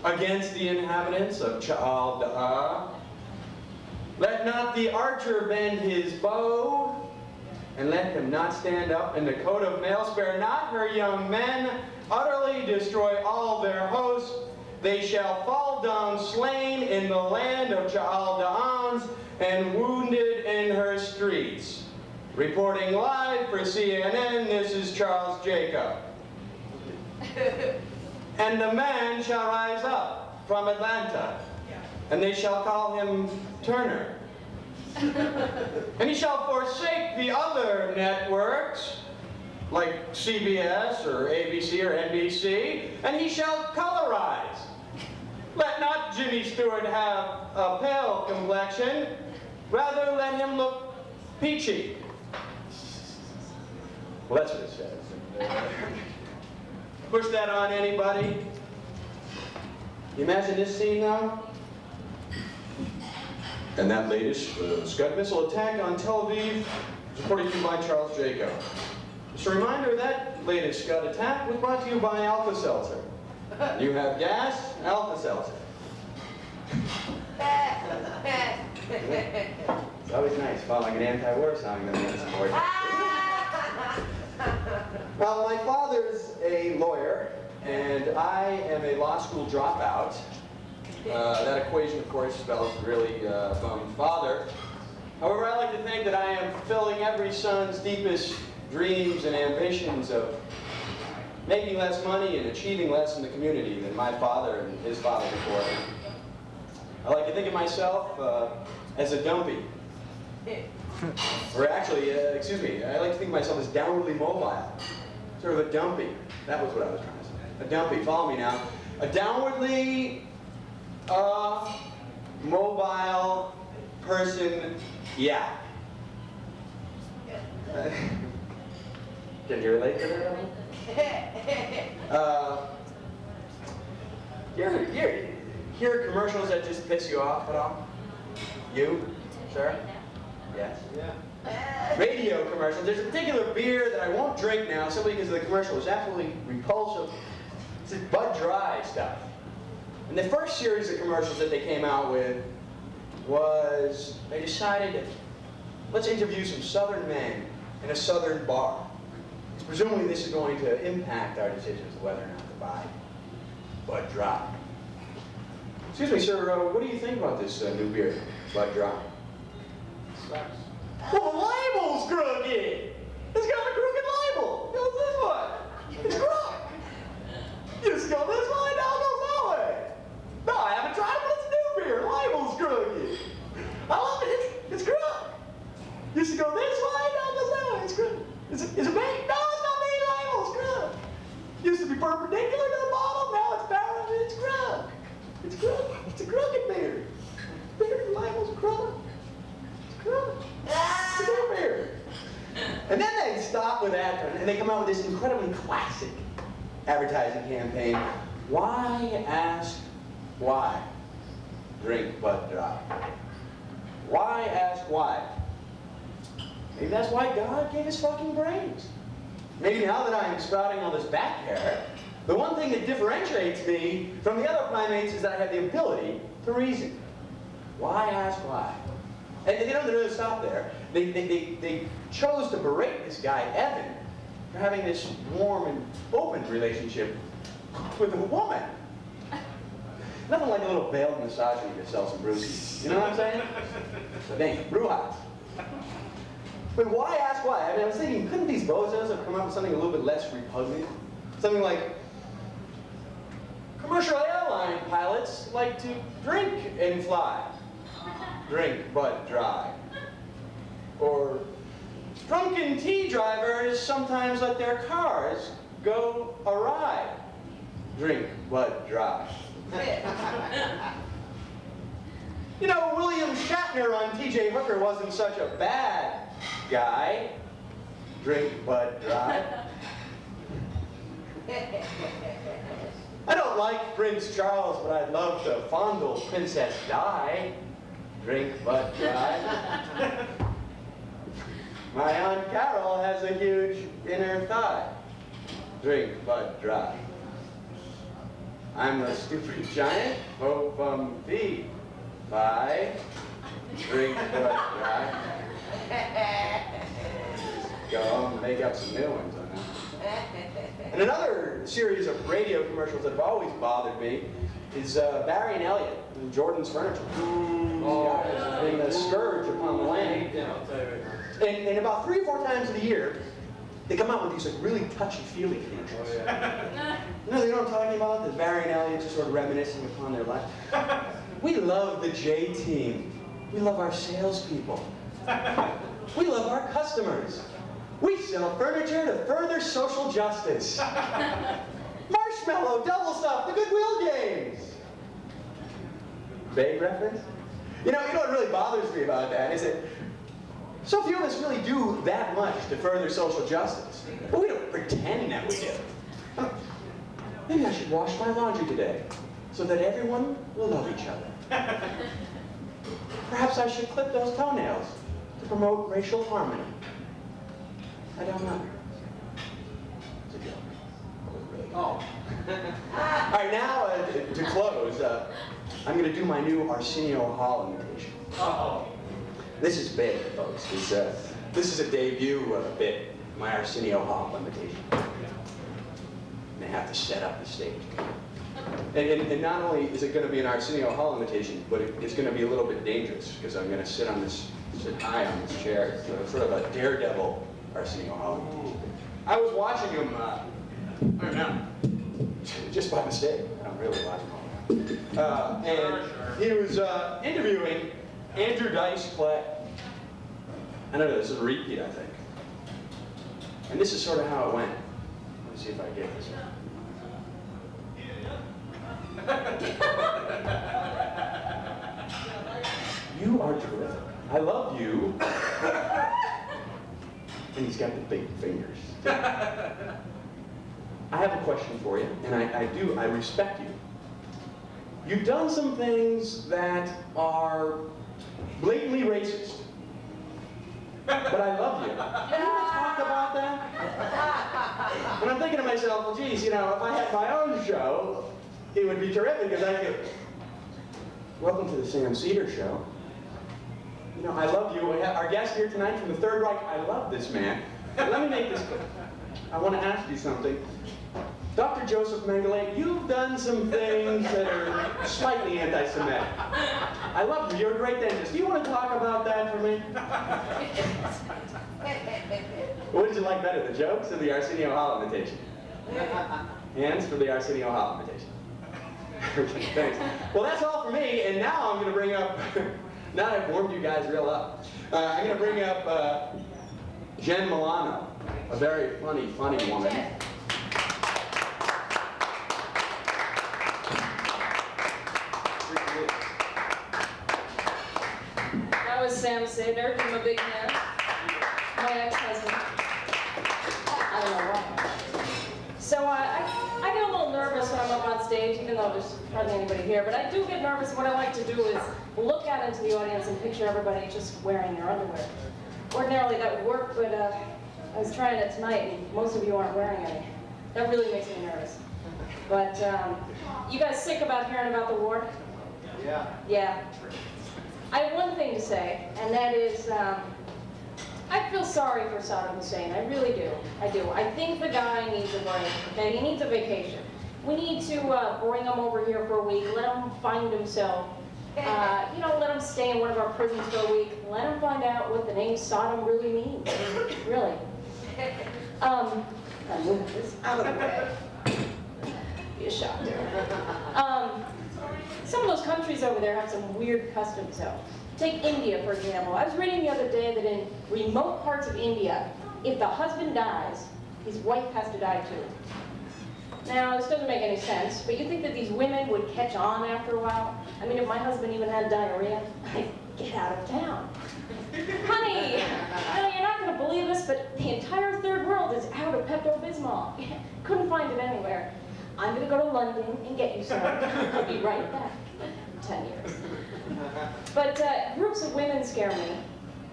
against the inhabitants of Chaldea. Let not the archer bend his bow, and let him not stand up in the coat of mail. Spare not her young men, utterly destroy all their hosts. They shall fall down slain in the land of Chaldeans and wounded in her streets. Reporting live for CNN, this is Charles Jacob. And the man shall rise up from Atlanta, and they shall call him Turner. And he shall forsake the other networks, like CBS or ABC or NBC, and he shall colorize. Let not Jimmy Stewart have a pale complexion, rather let him look peachy. Well, that's what it says. Push that on anybody? You imagine this scene now? And that latest Scud missile attack on Tel Aviv was reported to you by Charles Jacob. Just a reminder, that latest Scud attack was brought to you by Alka-Seltzer. You have gas, Alka-Seltzer. It's always nice following an anti-war song that makes support. Well, my father's a lawyer, and I am a law school dropout. That equation, of course, spells really bummed father. However, I like to think that I am fulfilling every son's deepest dreams and ambitions of making less money and achieving less in the community than my father and his father before me. I like to think of myself as a dumpy. Or actually, excuse me, I like to think of myself as downwardly mobile. Sort of a dumpy. That was what I was trying to say. A dumpy, follow me now. A downwardly mobile person, yeah. Can you relate to that? You hear commercials that just piss you off at all? You, sir? Yes. Yeah. Radio commercials. There's a particular beer that I won't drink now simply because the commercial was absolutely repulsive. It's this Bud Dry stuff. And the first series of commercials that they came out with was they decided, let's interview some Southern men in a Southern bar. Because presumably this is going to impact our decisions of whether or not to buy Bud Dry. Excuse me, sir, what do you think about this new beer, Bud Dry? Sucks. Well, the label's crooked! It's got a crooked label! It goes this way! It's crooked! You just go this way, now it goes that way! No, I haven't tried it, but it's a new beer. The label's crooked. I love it. It's crooked. Used to go this way, now it goes that way. It's crooked. Is it me? No, it's not me. The label's crooked. Used to be perpendicular to the bottom, now it's parallel. It's crooked. It's crooked. It's a crooked beer. Beer, the label's crooked. It's crooked. It's a new beer. And then they stop with that, and they come out with this incredibly classic advertising campaign. Why ask why? Drink Bud Dry. Why ask why? Maybe that's why God gave us fucking brains. maybe now that I am sprouting all this back hair, the one thing that differentiates me from the other primates is that I have the ability to reason. Why ask why? And they don't really stop there. They chose to berate this guy, Evan, for having this warm and open relationship with a woman. Nothing like a little veiled misogyny to sell some brewskis. You know what I'm saying? So thank you, brew hots. But why ask why? I mean, I was thinking, couldn't these bozos have come up with something a little bit less repugnant? Something like, commercial airline pilots like to drink and fly. Drink but drive. Or, drunken tea drivers sometimes let their cars go awry. Drink but drive. You know, William Shatner on T.J. Hooker wasn't such a bad guy. Drink but drive. I don't like Prince Charles, but I'd love to fondle Princess Di. Drink but drive. My Aunt Carol has a huge inner thigh. Drink but drive. I'm the stupid giant. Hope feed. Bye. Drink but drive. Go home and make up some new ones on that. And another series of radio commercials that have always bothered me is Barry and Elliot, Jordan's Furniture. Oh, it's been a scourge upon the land. And about 3 or 4 times of the year, they come out with these like really touchy-feely commercials. Oh, yeah. You know what I'm talking about? The Barry and Elliot just sort of reminiscing upon their life. We love the J-Team. We love our salespeople. We love our customers. We sell furniture to further social justice. Marshmallow, double stuff, the Goodwill games. Vague reference? You know what really bothers me about that is that so few of us really do that much to further social justice. But we don't pretend that we do. Maybe I should wash my laundry today so that everyone will love each other. Perhaps I should clip those toenails to promote racial harmony. I don't know. It's a joke. Oh. All right, now to close, I'm going to do my new Arsenio Hall imitation. Uh-oh. This is big, folks. This is a debut bit, my Arsenio Hall imitation. They have to set up the stage. And not only is it going to be an Arsenio Hall imitation, but it's going to be a little bit dangerous because I'm going to sit high on this chair. It's sort of a daredevil Arsenio Hall. I was watching him, I don't know, just by mistake. I'm really watching him. And he was interviewing Andrew Dice Clay. I don't know, this is a repeat, I think. And this is sort of how it went. Let me see if I get this one. You are terrific. I love you. And he's got the big fingers. I have a question for you, and I respect you. You've done some things that are blatantly racist. But I love you. Can you talk about that? And I'm thinking to myself, well, geez, if I had my own show, it would be terrific because I could. Welcome to the Sam Seder Show. I love you. Our guest here tonight from the Third Reich, I love this man. Let me make this clear. I want to ask you something. Dr. Joseph Mengele, you've done some things that are slightly anti-Semitic. I love you. You're a great dentist. Do you want to talk about that for me? What did you like better, the jokes or the Arsenio Hall imitation? Hands for the Arsenio Hall imitation. Thanks. Well, that's all for me, and now I'm going to bring up, now that I've warmed you guys real up, I'm going to bring up Jenn Milano, a very funny woman. That was Sam Seder. Give him a big hand. My ex-husband. I don't know why. So I get a little nervous when I'm up on stage, even though there's hardly anybody here. But I do get nervous. What I like to do is look out into the audience and picture everybody just wearing their underwear. Ordinarily that would work, but I was trying it tonight, and most of you aren't wearing any. That really makes me nervous. But you guys sick about hearing about the war? Yeah. Yeah. I have one thing to say, and that is, I feel sorry for Saddam Hussein. I really do. I do. I think the guy needs a break. Okay, he needs a vacation. We need to bring him over here for a week. Let him find himself. You know, let him stay in one of our prisons for a week. Let him find out what the name Sodom really means. Really. I'm moving this out of the way. Be a shock there. Some of those countries over there have some weird customs, though. Take India, for example. I was reading the other day that in remote parts of India, if the husband dies, his wife has to die too. Now, this doesn't make any sense, but you think that these women would catch on after a while? I mean, if my husband even had diarrhea, I'd get out of town. Honey, you know, you're not going to believe this, but the entire third world is out of Pepto-Bismol. Couldn't find it anywhere. I'm going to go to London and get you some. I'll be right back. 10 years. But groups of women scare me.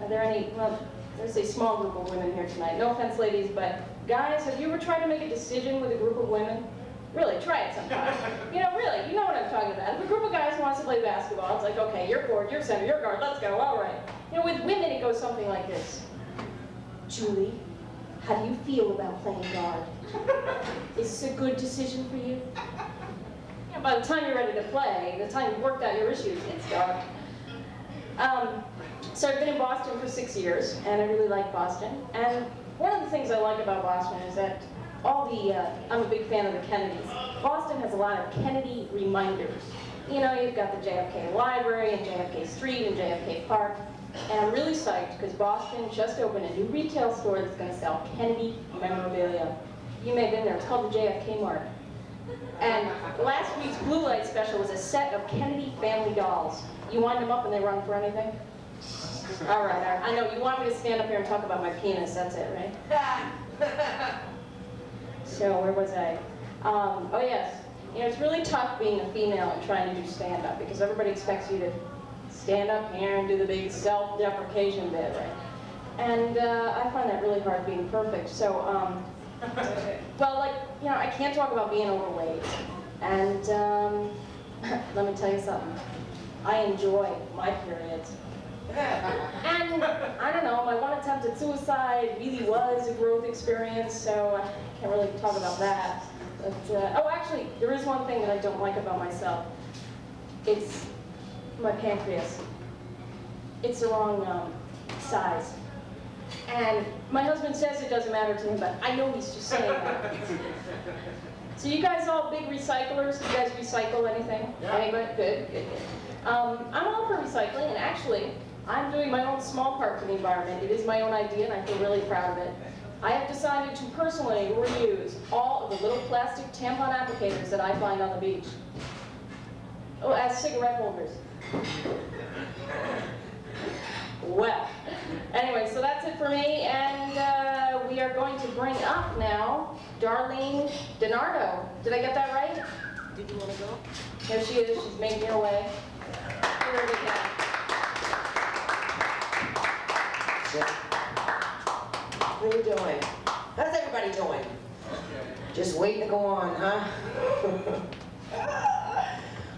Are there any, well, there's a small group of women here tonight. No offense, ladies, but guys, have you ever tried to make a decision with a group of women? Really, try it sometime. You know, really, you know what I'm talking about. If a group of guys wants to play basketball, it's like, okay, you're forward, you're center, you're guard, let's go, all right. You know, with women, it goes something like this. Julie, how do you feel about playing guard? Is this a good decision for you? You know, by the time you're ready to play, the time you've worked out your issues, it's dark. So I've been in Boston for 6 years, and I really like Boston. And one of the things I like about Boston is that I'm a big fan of the Kennedys. Boston has a lot of Kennedy reminders. You know, you've got the JFK Library and JFK Street and JFK Park. And I'm really psyched because Boston just opened a new retail store that's going to sell Kennedy memorabilia. You may have been there. It's called the JFK Mart. And last week's Blue Light special was a set of Kennedy family dolls. You wind them up and they run for anything? All right. I know you want me to stand up here and talk about my penis. That's it, right? So where was I? Oh yes. You know, it's really tough being a female and trying to do stand-up because everybody expects you to stand up here and do the big self-deprecation bit, right? And I find that really hard being perfect. So, well, like, you know, I can't talk about being overweight. And let me tell you something. I enjoy my periods. And I don't know, my one attempt at suicide really was a growth experience, so I can't really talk about that. But, oh, actually, there is one thing that I don't like about myself. It's my pancreas. It's the wrong size. And my husband says it doesn't matter to him, but I know he's just saying that. So you guys all big recyclers? You guys recycle anything? Yeah. Anybody? Good, good, good. I'm all for recycling, and actually, I'm doing my own small part for the environment. It is my own idea, and I feel really proud of it. I have decided to personally reuse all of the little plastic tampon applicators that I find on the beach. Oh, as cigarette holders. Well, anyway, so that's it for me, and we are going to bring up now Darlene DiNardo. Did I get that right? Did you want to go? Here she is. She's making her way. Here we go. How are you doing? How's everybody doing? Just waiting to go on, huh?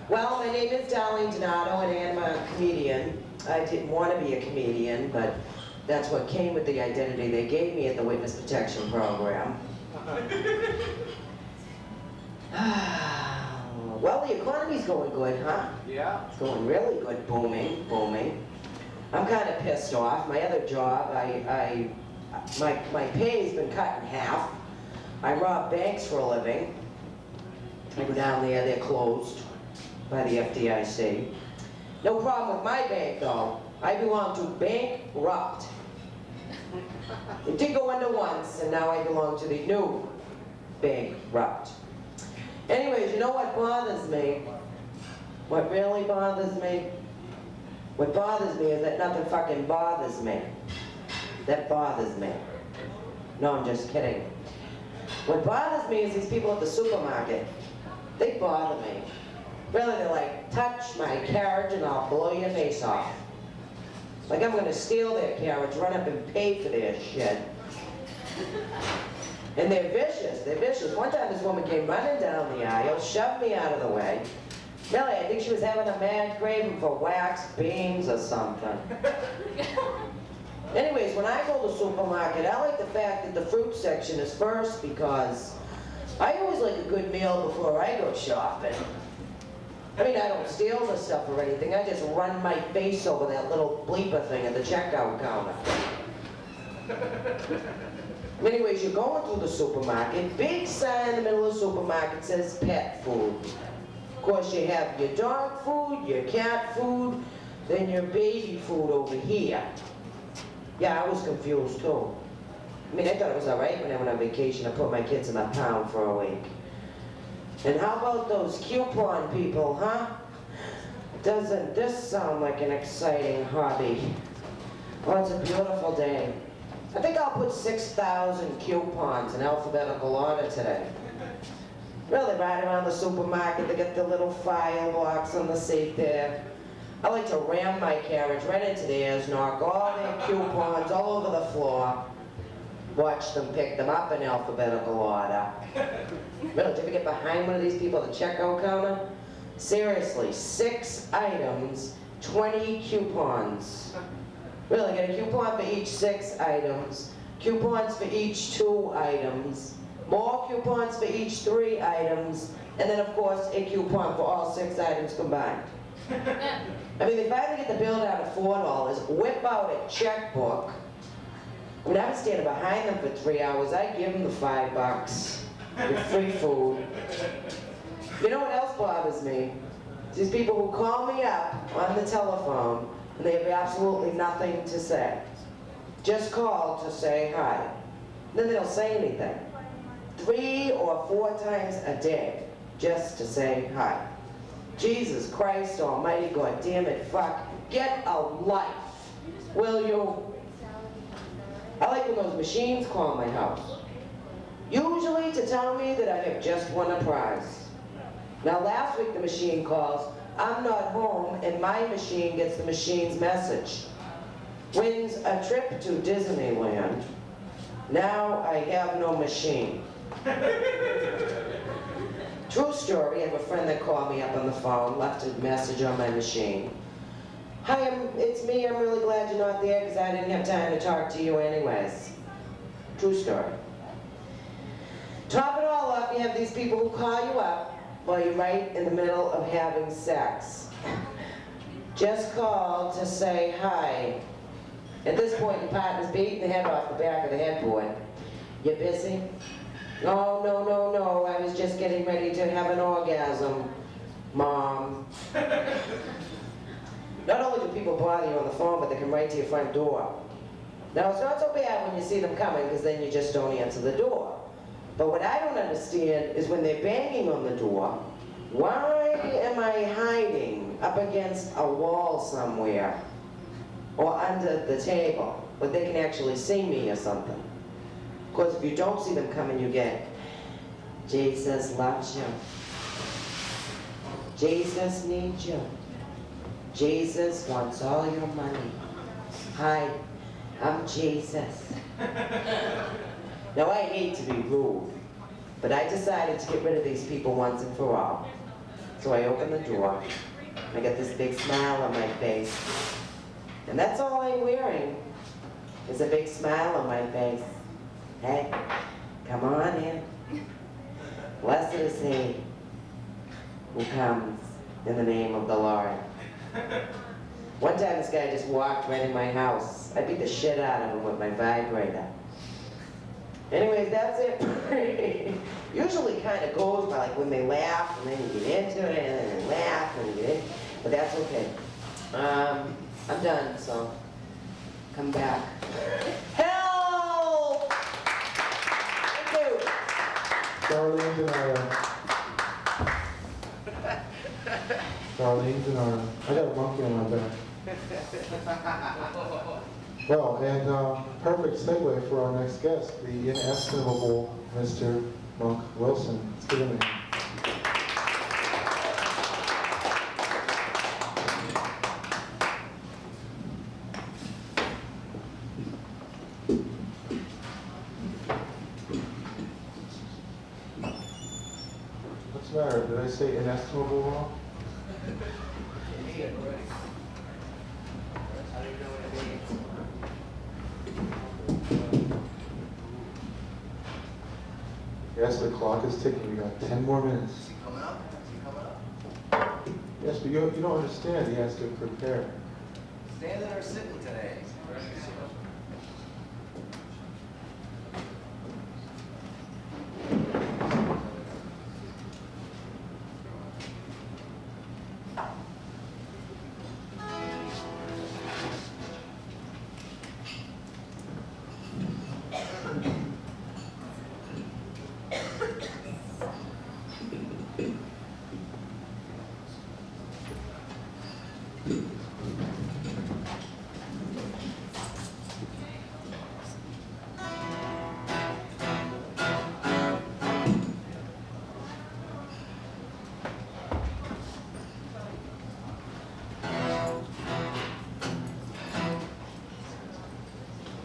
Well, my name is Darlene DiNardo, and I'm a comedian. I didn't want to be a comedian, but that's what came with the identity they gave me at the Witness Protection Program. Well, the economy's going good, huh? Yeah. It's going really good, booming, booming. I'm kind of pissed off. My other job, my pay's been cut in half. I rob banks for a living. I go down there, they're closed by the FDIC. No problem with my bank, though. I belong to Bankrupt. It did go under once, and now I belong to the new Bankrupt. Anyways, you know what bothers me? What really bothers me? What bothers me is that nothing fucking bothers me. That bothers me. No, I'm just kidding. What bothers me is these people at the supermarket. They bother me. Really, they're like, touch my carriage and I'll blow your face off. Like I'm gonna steal their carriage, run up and pay for their shit. And they're vicious, they're vicious. One time this woman came running down the aisle, shoved me out of the way. Really, I think she was having a mad craving for wax beans or something. Anyways, when I go to the supermarket, I like the fact that the fruit section is first because I always like a good meal before I go shopping. I mean, I don't steal the stuff or anything. I just run my face over that little bleeper thing at the checkout counter. Anyways, you're going through the supermarket. Big sign in the middle of the supermarket says pet food. Of course, you have your dog food, your cat food, then your baby food over here. Yeah, I was confused too. I mean, I thought it was all right when I went on vacation. I put my kids in a pound for a week. And how about those coupon people, huh? Doesn't this sound like an exciting hobby? Oh, it's a beautiful day. I think I'll put 6,000 coupons in alphabetical order today. Really, right around the supermarket, they get the little file box on the seat there. I like to ram my carriage right into theirs, knock all their coupons all over the floor, watch them pick them up in alphabetical order. Really, did you ever get behind one of these people at the checkout counter? Seriously, 6 items, 20 coupons. Really, get a coupon for each 6 items, coupons for each 2 items, more coupons for each 3 items, and then of course a coupon for all 6 items combined. I mean, they finally get the bill down to $4, whip out a checkbook. I mean, I'm standing behind them for 3 hours. I give them the $5 with free food. You know what else bothers me? These people who call me up on the telephone and they have absolutely nothing to say. Just call to say hi. Then they don't say anything. 3 or 4 times a day just to say hi. Jesus Christ almighty, God damn it, fuck. Get a life, will you? I like when those machines call my house. Usually to tell me that I have just won a prize. Now last week the machine calls, I'm not home, and my machine gets the machine's message. Wins a trip to Disneyland. Now I have no machine. True story, I have a friend that called me up on the phone, left a message on my machine. Hi, it's me, I'm really glad you're not there because I didn't have time to talk to you anyways. True story. Top it all up, you have these people who call you up while you're right in the middle of having sex. Just call to say hi. At this point, your partner's beating the head off the back of the headboard. You busy? No, no, no, no, I was just getting ready to have an orgasm, Mom. Not only do people bother you on the phone, but they come right to your front door. Now, it's not so bad when you see them coming, because then you just don't answer the door. But what I don't understand is when they're banging on the door, why am I hiding up against a wall somewhere or under the table where they can actually see me or something? Because if you don't see them coming, you get, Jesus loves you. Jesus needs you. Jesus wants all your money. Hi, I'm Jesus. Now, I hate to be rude, but I decided to get rid of these people once and for all. So I open the door. I get this big smile on my face. And that's all I'm wearing, is a big smile on my face. Hey, come on in. Blessed is he who comes in the name of the Lord. One time this guy just walked right in my house. I beat the shit out of him with my vibrator. Anyways, that's it. Usually kind of goes by like when they laugh and then you get into it and then they laugh and you get in. But that's okay. I'm done, so come back. Help! Thank you. Darlene DiNardo. Darlene DiNardo. I got a monkey on my back. Well, and perfect segue for our next guest, the inestimable Mr. Monk Wilson. Let's give him a hand. the matter? Did I say inestimable wrong? Yes, the clock is ticking. We got 10 more minutes. Is he coming up? Is he coming up? Yes, but you don't understand. He has to prepare. Standing or sitting today?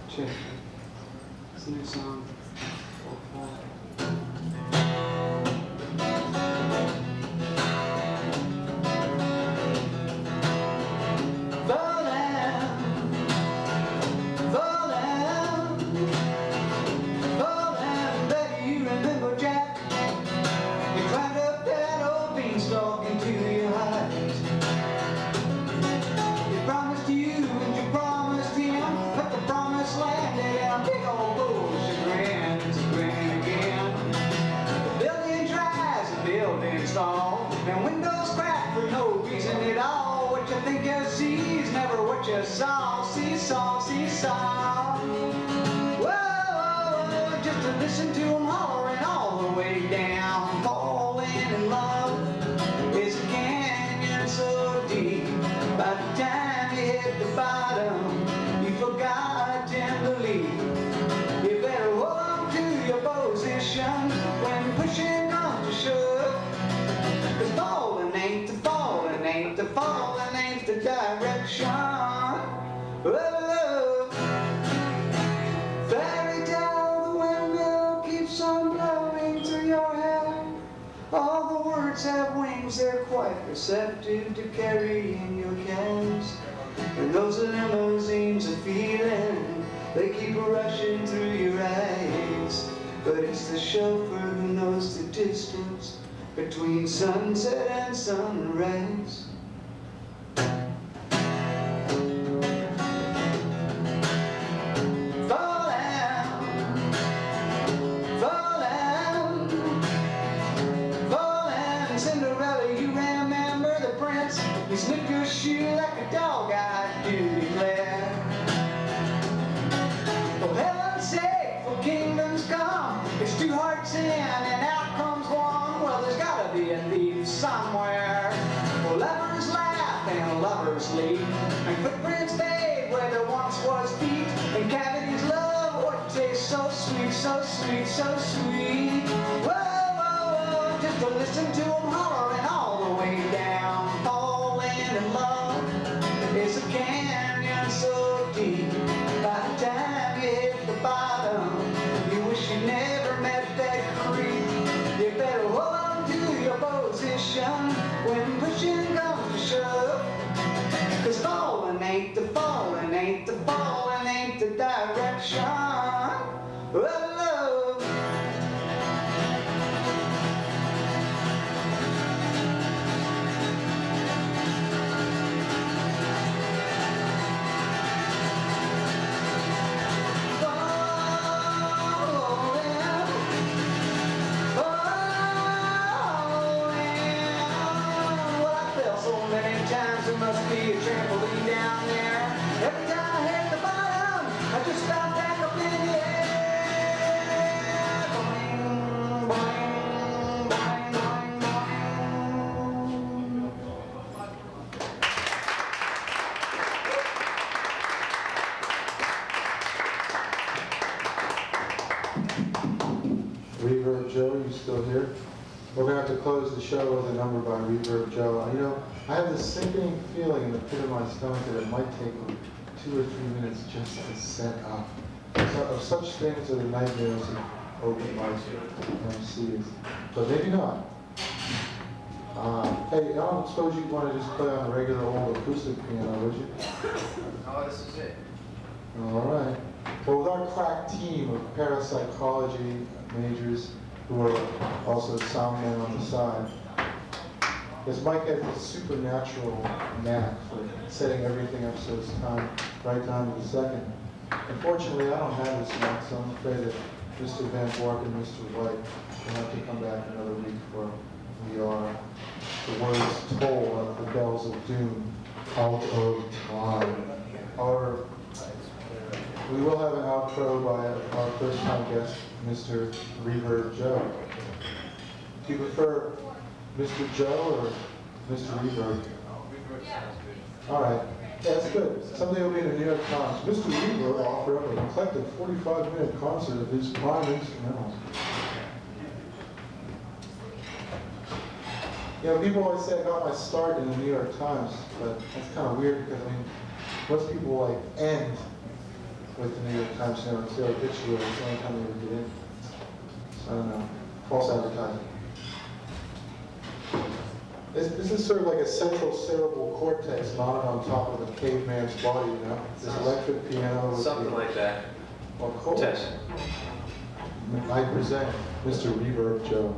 Check. What's the next song? And windows crack for no reason at all. What you think you see is never what you saw. Seesaw, seesaw. Whoa, whoa, whoa, just to listen to them hollering all the way down. Falling in love is a canyon so deep. By the time you hit the bottom, you forgot to leave. You better hold on to your position when pushing comes to shove. Cause falling ain't the falling, ain't the falling, ain't the direction of love. Fairy tale, the windmill keeps on blowing through your head. All the words have wings, they're quite receptive to carrying your cares. And those limousines are feeling, they keep rushing through your eyes. But it's the chauffeur who knows the distance between sunset and sunrise. Falling, Cinderella, you remember the prince? You sniff your shoe like a dog, I do declare. For heaven's sake, for kingdoms come, it's two hearts in and out comes one. Well, there's gotta be a thief somewhere. Well, lovers laugh and lovers leap, and footprints fade where there once was feet, and cavities love what tastes so sweet, so sweet, so sweet. Whoa, whoa, whoa, just to listen to them hollering all the way down. Falling in love is a canyon so deep. By the time you hit the bottom, you wish you never met that creep. You better hold on to your position when pushing comes to shove. Cause falling ain't the falling, ain't the falling, ain't the direction of love. There must be a trampoline down there. Every time I hit the bottom, I just bounce back up in the air. Boing, boing, boing, boing, boing. Reverb Joe, you still here? We're going to have to close the show with a number by Reverb Joe. You know, I have this sinking feeling in the pit of my stomach that it might take 2 or 3 minutes just to set up. So, of such things are the nightmares of open mics and MCs. But maybe not. Hey, I don't suppose you'd want to just play on a regular old acoustic piano, would you? Oh, this is it. All right. Well, with our crack team of parapsychology majors who are also soundmen on the side, because Mike has a supernatural knack for setting everything up so it's time right down to the second. Unfortunately, I don't have this knack, so I'm afraid that Mr. Van Bork and Mr. White will have to come back another week for we are, the words toll of the bells of doom, out of time. However, we will have an outro by our first time guest, Mr. Reverb Joe. Do you prefer Mr. Joe or Mr. Reverb? All right. Yeah, that's good. Someday he'll be in the New York Times. Mr. Reverb will offer up an eclectic 45-minute concert of his prime instrumentals. You know, people always say I got my start in the New York Times, but that's kind of weird because, I mean, most people like end with the New York Times, you know, it's their obituary, it's the only time they ever get in. So, I don't know. False advertising. This is sort of like a central cerebral cortex mounted on top of a caveman's body, you know? This electric piano with Something like that. Of course. Test. I present Mr. Reverb Joe.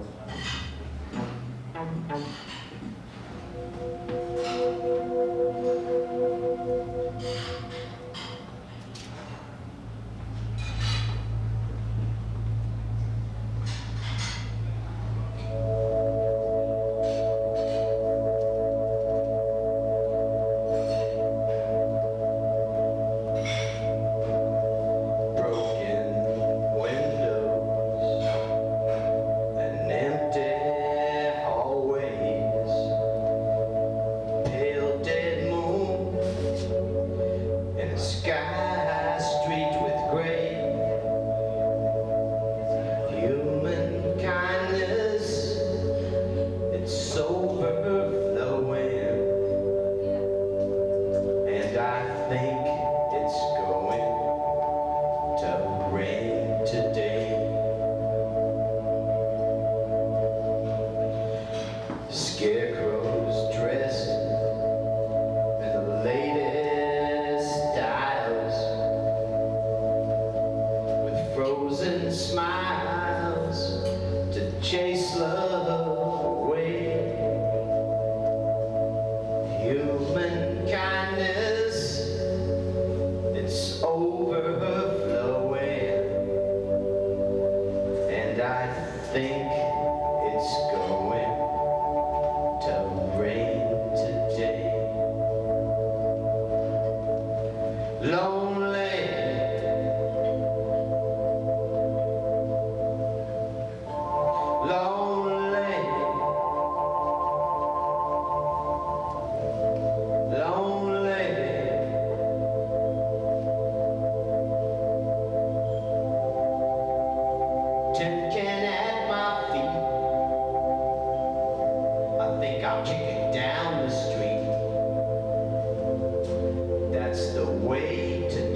That's the way to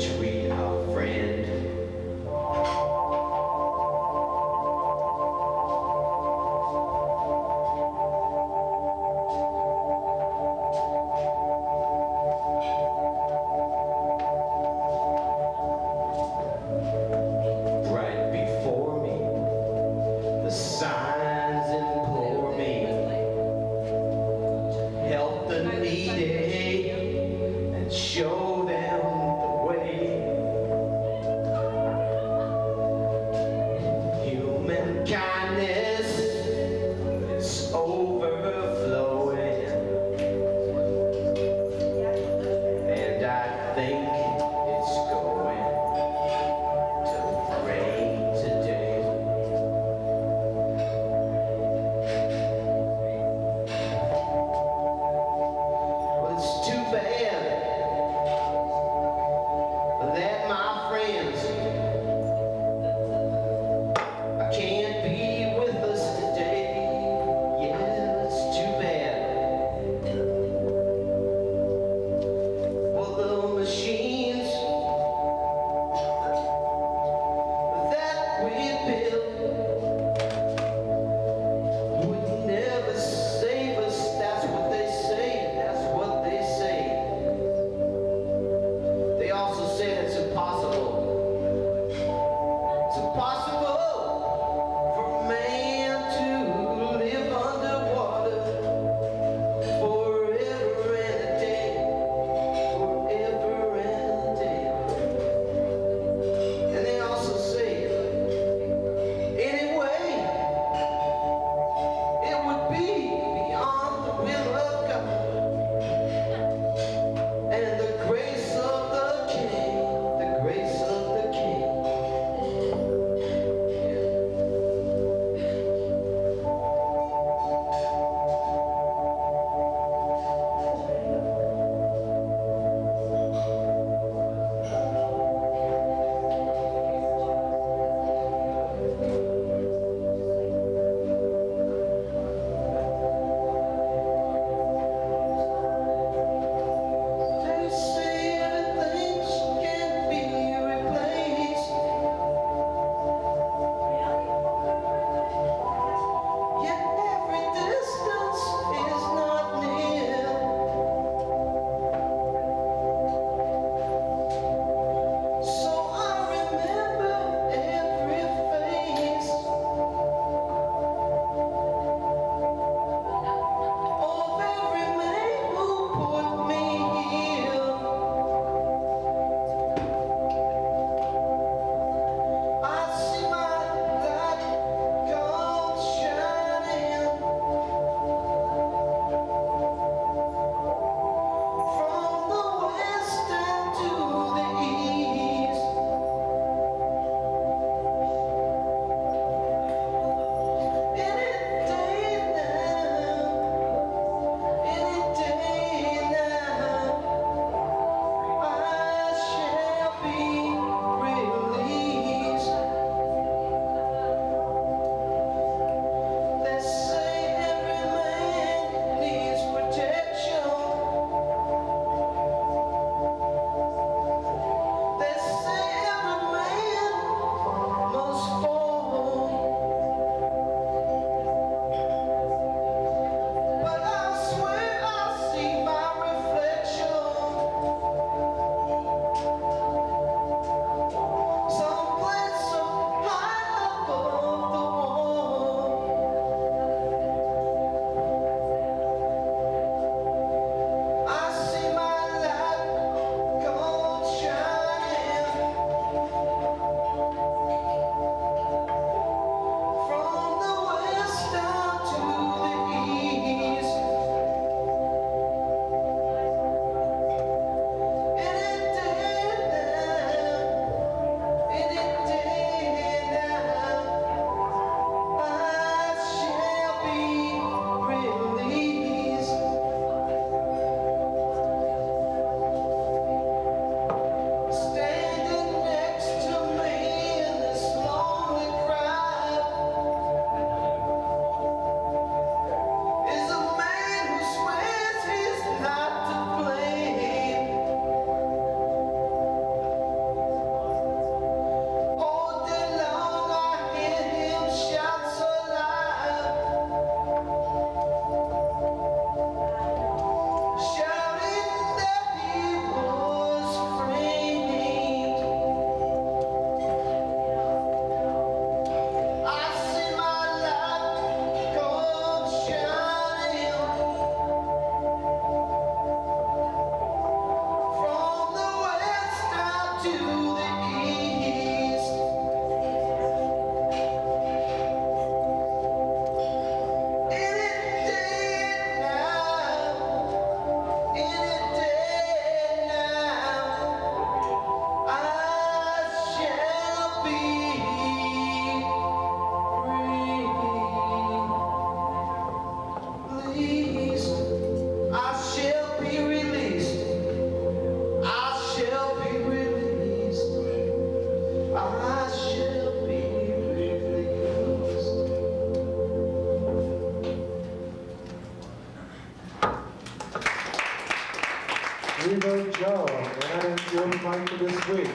sweet.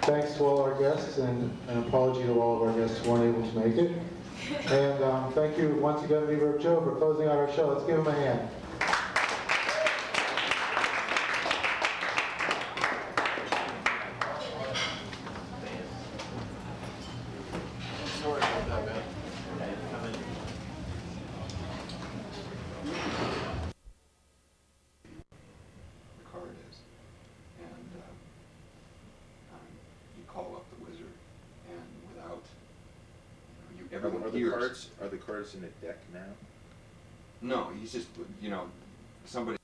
Thanks to all our guests, and an apology to all of our guests who weren't able to make it. And thank you once again, Reverb Joe, for closing out our show. Let's give him a hand. Sorry about that, man. The card is. And you call up the wizard, and without, everyone hears. Are the cards in a deck now? No, he's just, somebody